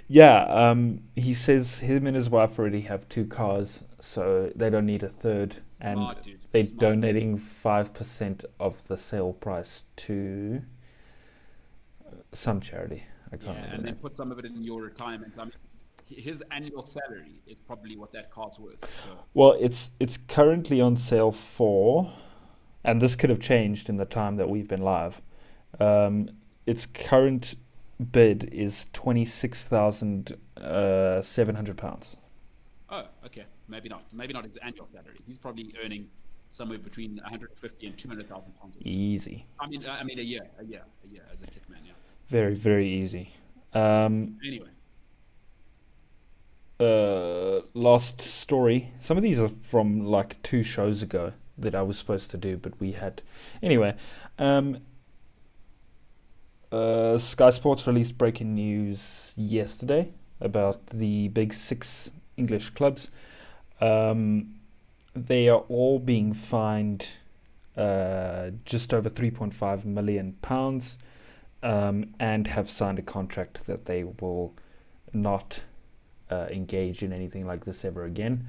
Yeah. He says him and his wife already have 2 cars, so they don't need a third. Smart, and dude. they're Smart. donating 5% of the sale price to some charity. I can't remember. And the then name. put some of it in your retirement. I mean, his annual salary is probably what that car's worth. So. Well, it's currently on sale for, and this could have changed in the time that we've been live. Its current bid is £26,700. Oh, okay. Maybe not. Maybe not his annual salary. He's probably earning somewhere between 150 and 200,000 pounds. Easy. I mean, a year as a kitman. Yeah. Very, very easy. Anyway. Last story. Some of these are from like 2 shows ago that I was supposed to do, but we had. Anyway, Sky Sports released breaking news yesterday about the big 6 English clubs. They are all being fined just over £3.5 million, and have signed a contract that they will not engage in anything like this ever again.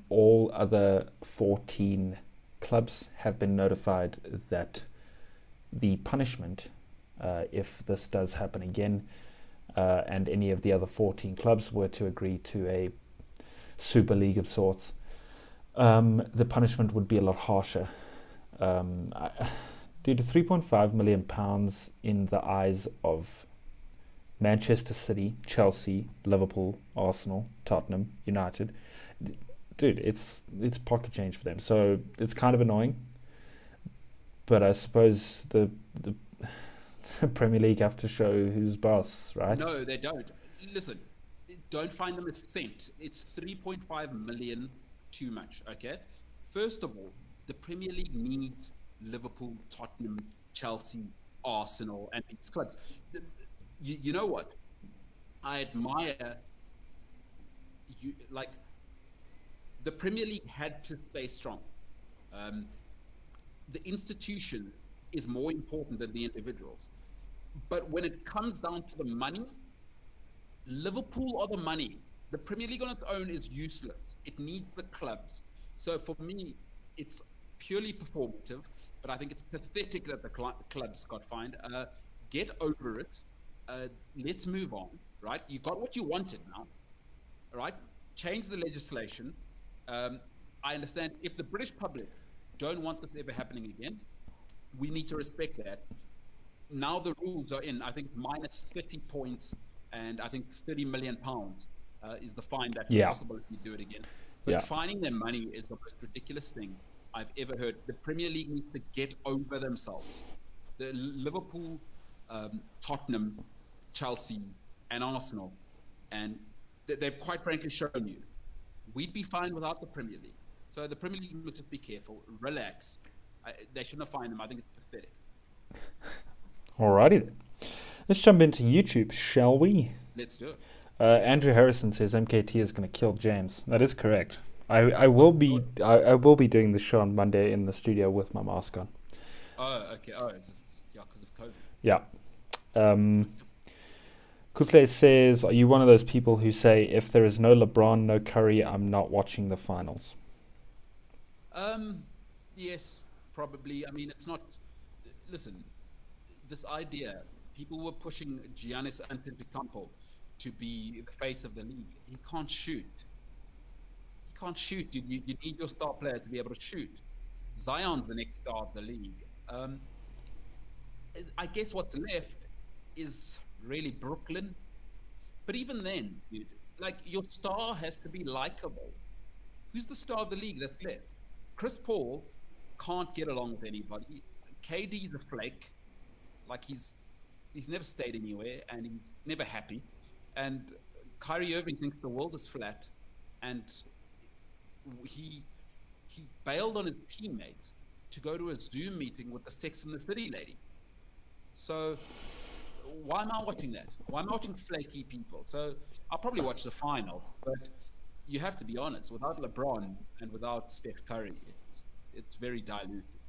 All other 14 clubs have been notified that the punishment, if this does happen again, and any of the other 14 clubs were to agree to a Super League of sorts, the punishment would be a lot harsher. Due to £3.5 million in the eyes of Manchester City, Chelsea, Liverpool, Arsenal, Tottenham, United, dude, it's pocket change for them. So it's kind of annoying. But I suppose the Premier League have to show who's boss, right? No, they don't. Listen, don't find them a cent. It's 3.5 million too much, okay? First of all, the Premier League needs Liverpool, Tottenham, Chelsea, Arsenal, and these clubs. You know what? I admire you, like the Premier League had to stay strong. Um, the institution is more important than the individuals. But when it comes down to the money, Liverpool are the money. The Premier League on its own is useless. It needs the clubs. So for me, it's purely performative, but I think it's pathetic that the clubs got fined. Get over it. Let's move on, right? You got what you wanted now, right? Change the legislation. I understand if the British public don't want this ever happening again, we need to respect that. Now the rules are in. I think minus 30 points, and I think 30 million pounds is the fine that's possible if you do it again. But fining them money is the most ridiculous thing I've ever heard. The Premier League needs to get over themselves. The Liverpool, Tottenham, Chelsea, and Arsenal, and they've quite frankly shown you, we'd be fine without the Premier League. So the Premier League must just be careful, relax. They shouldn't have fined them. I think it's pathetic. Alrighty then. Let's jump into YouTube, shall we? Let's do it. Andrew Harrison says MKT is going to kill James. That is correct. I will be doing the show on Monday in the studio with my mask on. Oh, okay. Oh, it's just because of COVID. Yeah. Kutle says, are you one of those people who say, if there is no LeBron, no Curry, I'm not watching the finals? Yes, probably. I mean, it's not... Listen, this idea, people were pushing Giannis Antetokounmpo to be the face of the league. He can't shoot. He can't shoot, dude. You need your star player to be able to shoot. Zion's the next star of the league. I guess what's left is really Brooklyn. But even then, dude, like, your star has to be likable. Who's the star of the league that's left? Chris Paul can't get along with anybody. KD's a flake. Like, he's never stayed anywhere, and he's never happy. And Kyrie Irving thinks the world is flat, and he bailed on his teammates to go to a Zoom meeting with the Sex and the City lady. So why am I watching that? Why am I watching flaky people? So I'll probably watch the finals, but you have to be honest, without LeBron and without Steph Curry, it's very diluted.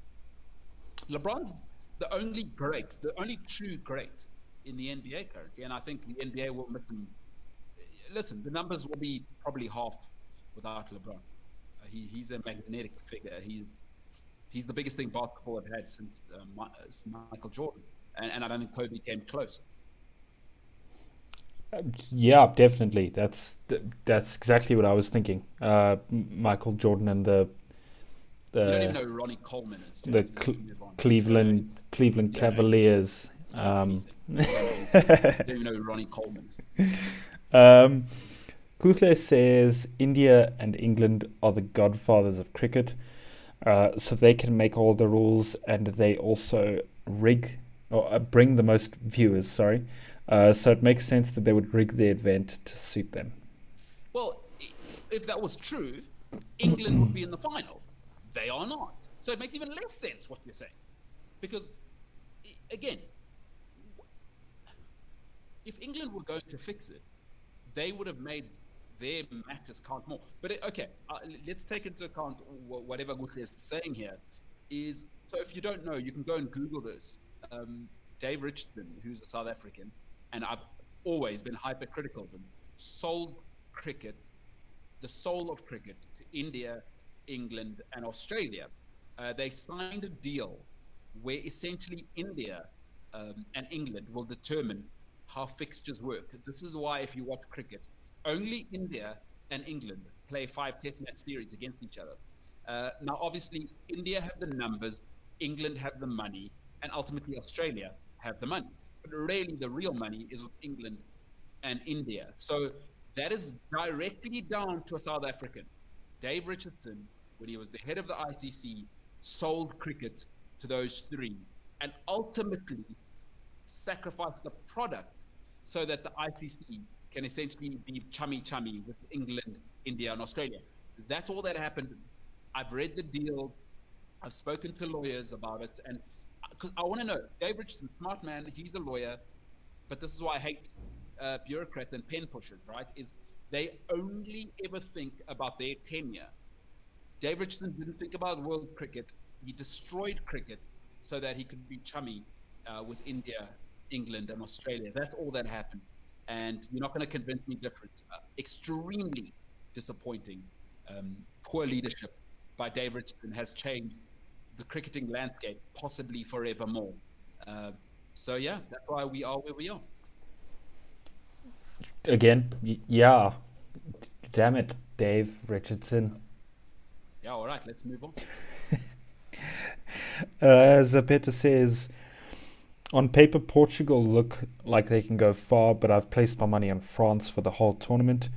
LeBron's the only true great in the NBA currently, and I think the NBA will miss him. Listen, the numbers will be probably half without LeBron. He's a magnetic figure. He's the biggest thing basketball have had since Michael Jordan, and I don't think Kobe came close. Yeah, definitely. That's exactly what I was thinking. Michael Jordan and the you don't even know who Ronnie Coleman is. The Cleveland Cavaliers. You don't even know who Ronnie Coleman is. Kutle says India and England are the godfathers of cricket, so they can make all the rules, and they also bring the most viewers. So it makes sense that they would rig the event to suit them. Well, if that was true, England would be in the final. They are not. So it makes even less sense what you're saying. Because, again, if England were going to fix it, they would have made their matches count more. But let's take into account whatever Gutle is saying here. So if you don't know, you can go and Google this. Dave Richardson, who's a South African, and I've always been hypercritical of him, sold cricket, the soul of cricket, to India, England, and Australia. They signed a deal where essentially India and England will determine how fixtures work. This is why, if you watch cricket, only India and England play 5 test match series against each other. Now, obviously, India have the numbers, England have the money, and ultimately Australia have the money. But really, the real money is with England and India. So that is directly down to a South African. Dave Richardson, when he was the head of the ICC, sold cricket to those three and ultimately sacrificed the product so that the ICC can essentially be chummy with England, India, and Australia. That's all that happened. I've read the deal. I've spoken to lawyers about it. And because I want to know, Dave Richardson, smart man, he's a lawyer, but this is why I hate bureaucrats and pen pushers, right? Is they only ever think about their tenure Dave Richardson didn't think about world cricket. He destroyed cricket so that he could be chummy with India, England, and Australia. That's all that happened. And you're not going to convince me different. Extremely disappointing. Poor leadership by Dave Richardson has changed the cricketing landscape, possibly forevermore. So yeah, that's why we are where we are. Again, yeah. Damn it, Dave Richardson. Yeah, all right, let's move on. As Peter says, on paper, Portugal look like they can go far, but I've placed my money on France for the whole tournament.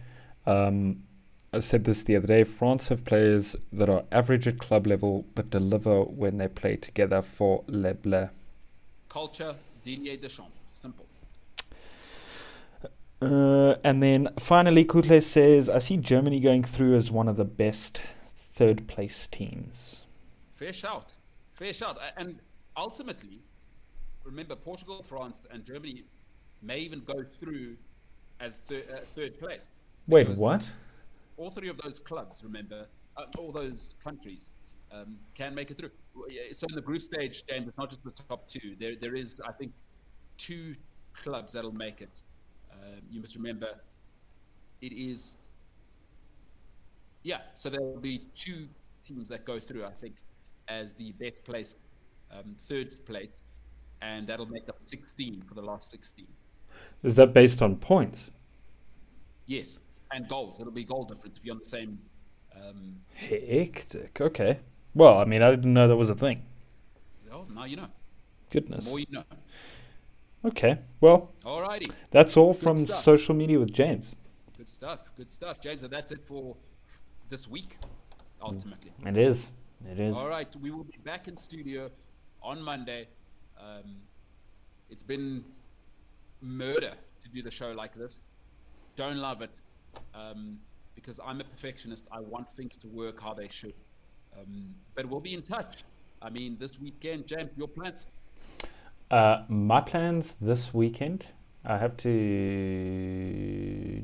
I said this the other day. France have players that are average at club level, but deliver when they play together for Le Bleu. Culture, Didier Deschamps. Simple. And then finally, Kutle says, I see Germany going through as one of the best third place teams. Fair shout. Fair shout. And ultimately, remember, Portugal, France, and Germany may even go through as third place. Wait, what? All three of those clubs, remember, all those countries can make it through. So in the group stage, James, it's not just the top two. There is, I think, 2 clubs that'll make it. You must remember, it is, yeah, so there will be 2 teams that go through, I think, as the best place, third place, and that'll make up 16 for the last 16. Is that based on points? Yes, and goals. It'll be goal difference if you're on the same. Hectic. Okay. Well, I mean, I didn't know that was a thing. Oh, now you know. Goodness. The more you know. Okay. Well, alrighty. That's all from stuff. Social Media with James. Good stuff. Good stuff, James. And that's it for this week, ultimately. It is. It is. All right. We will be back in studio on Monday. It's been murder to do the show like this. Don't love it. Because I'm a perfectionist. I want things to work how they should. But we'll be in touch. I mean, this weekend, James, your plans? My plans this weekend, I have to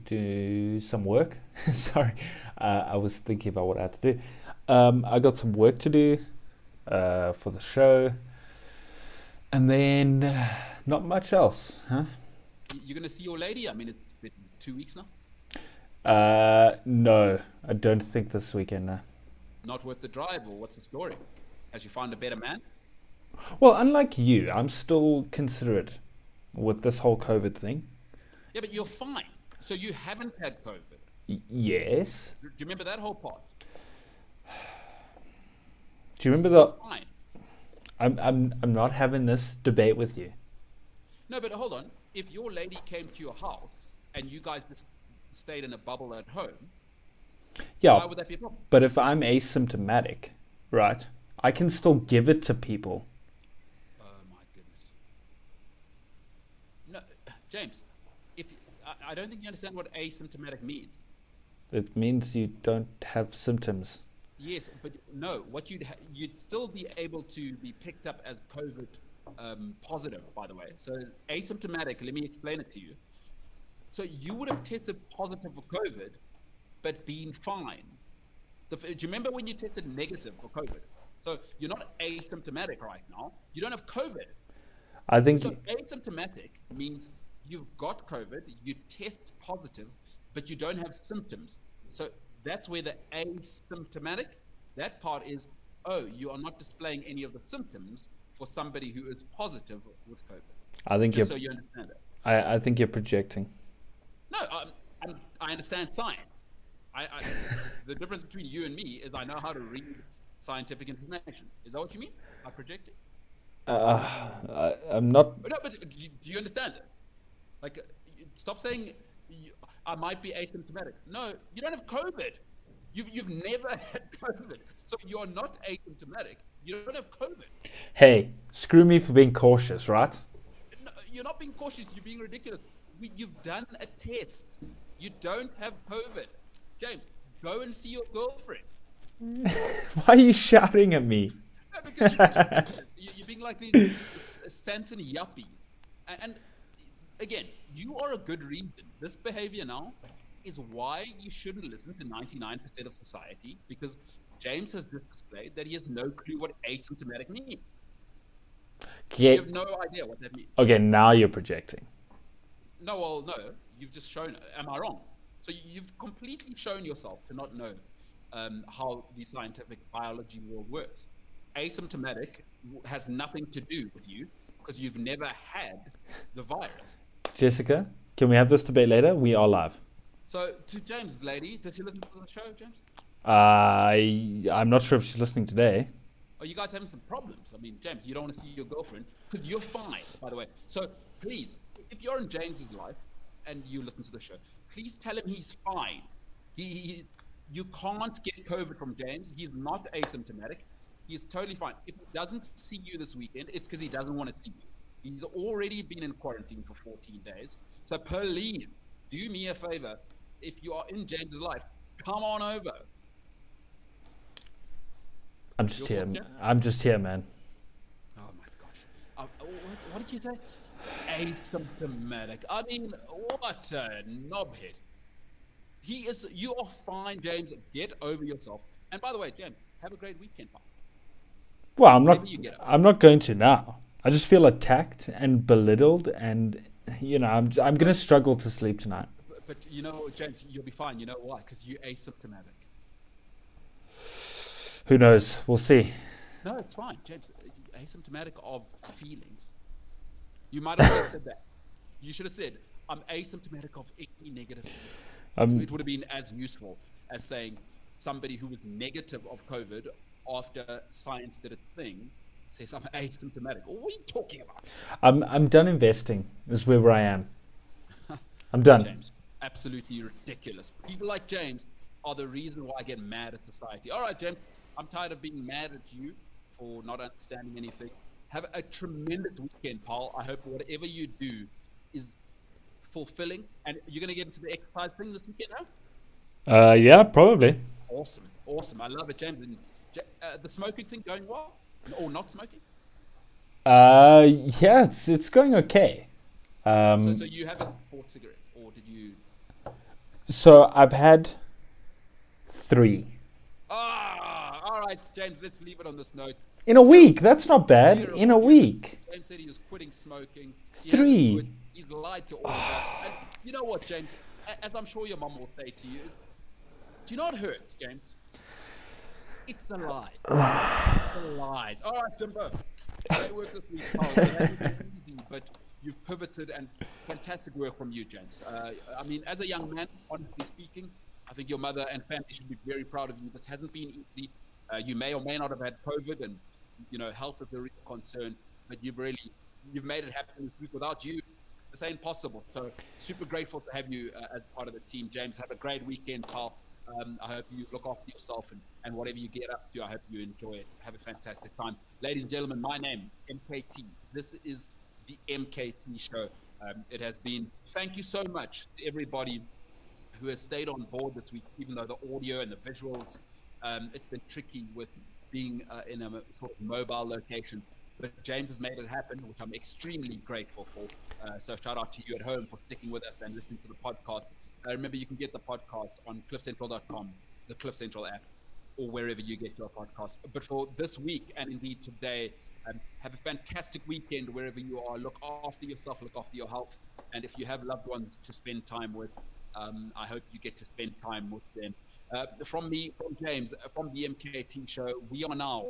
do some work. Sorry, I was thinking about what I had to do. I got some work to do for the show. And then not much else, huh? You're going to see your lady? I mean, it's been 2 weeks now. No, I don't think this weekend. No. Not worth the drive, or what's the story? Has you found a better man? Well, unlike you, I'm still considerate with this whole COVID thing. Yeah, but you're fine. So you haven't had COVID. Yes. Do you remember that whole part? Do you remember the? Fine. I'm not having this debate with you. No, but hold on. If your lady came to your house and you guys just stayed in a bubble at home, yeah, why would that be a problem? But if I'm asymptomatic, right, I can still give it to people. Oh my goodness. No, James, I don't think you understand what asymptomatic means. It means you don't have symptoms. Yes, but no, what you'd still be able to be picked up as COVID positive, by the way. So asymptomatic, let me explain it to you. So you would have tested positive for COVID, but been fine. Do you remember when you tested negative for COVID? So you're not asymptomatic right now. You don't have COVID. I think. So asymptomatic means you've got COVID, you test positive, but you don't have symptoms. So that's where the asymptomatic, that part is, oh, you are not displaying any of the symptoms for somebody who is positive with COVID. I think so you understand it. I think you're projecting. No, I understand science. The difference between you and me is I know how to read scientific information. Is that what you mean by projecting? I'm not. No, but do you understand this? Like, stop saying I might be asymptomatic. No, you don't have COVID. You've never had COVID. So you're not asymptomatic. You don't have COVID. Hey, screw me for being cautious, right? No, you're not being cautious. You're being ridiculous. You've done a test. You don't have COVID. James, go and see your girlfriend. Why are you shouting at me? No, because you're being like these Santon yuppies. And again, you are a good reason. This behavior now is why you shouldn't listen to 99% of society, because James has just displayed that he has no clue what asymptomatic means. You have no idea what that means. Okay, now you're projecting. No, well, no, you've just shown. Am I wrong? So you've completely shown yourself to not know how the scientific biology world works. Asymptomatic has nothing to do with you because you've never had the virus. Jessica, can we have this debate later? We are live. So to James' lady, did she listen to the show, James? I'm not sure if she's listening today. Are you guys having some problems? I mean, James, you don't want to see your girlfriend because you're fine, by the way. So please, if you're in James's life and you listen to the show, please tell him he's fine. You can't get COVID from James. He's not asymptomatic. He's totally fine. If he doesn't see you this weekend, it's because he doesn't want to see you. He's already been in quarantine for 14 days. So please, do me a favor. If you are in James's life, come on over. I'm just here. I'm just here, man. Oh my gosh. What did you say? Asymptomatic. I mean, what a knobhead. You are fine, James. Get over yourself. And by the way, James, have a great weekend, pal. Well, I'm not going to now. I just feel attacked and belittled, and I'm going to struggle to sleep tonight. But James, you'll be fine. You know why? Because you're asymptomatic. Who knows? We'll see. No, it's fine, James. Asymptomatic of feelings. You might have said that. You should have said, I'm asymptomatic of any negative feelings. It would have been as useful as saying somebody who was negative of COVID after science did its thing says I'm asymptomatic. What are you talking about? I'm done investing. Is where I am. I'm done. James, absolutely ridiculous. People like James are the reason why I get mad at society. All right, James, I'm tired of being mad at you for not understanding anything. Have a tremendous weekend, pal. I hope whatever you do is fulfilling. And you're going to get into the exercise thing this weekend, huh? Yeah, probably. Awesome. I love it, James. And the smoking thing going well? Or not smoking? Yeah, it's going okay. So you haven't bought cigarettes, or did you? So I've had 3. All right, James, let's leave it on this note. In a week, that's not bad. In a week. James said he was quitting smoking. 3. He's lied to all of us. And you know what, James? As I'm sure your mum will say to you, do you know what hurts, James? It's the lies. The lies. All right, Jimbo. Great work this week, pal. It hasn't been easy, but you've pivoted, and fantastic work from you, James. I mean, as a young man, honestly speaking, I think your mother and family should be very proud of you. This hasn't been easy. You may or may not have had COVID, and health is a real concern. But you've made it happen this week. Without you, this ain't possible. So super grateful to have you as part of the team, James. Have a great weekend, pal. I hope you look after yourself and whatever you get up to, I hope you enjoy it. Have a fantastic time. Ladies and gentlemen, my name, MKT. This is the MKT Show. It has been, thank you so much to everybody who has stayed on board this week, even though the audio and the visuals, it's been tricky with being in a sort of mobile location. But James has made it happen, which I'm extremely grateful for. So shout out to you at home for sticking with us and listening to the podcast. Remember, you can get the podcast on cliffcentral.com, the Cliff Central app, or wherever you get your podcast. But for this week, and indeed today, have a fantastic weekend wherever you are. Look after yourself, look after your health. And if you have loved ones to spend time with, I hope you get to spend time with them. From me, from James, from the MKT Show, we are now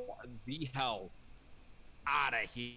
the hell out of here.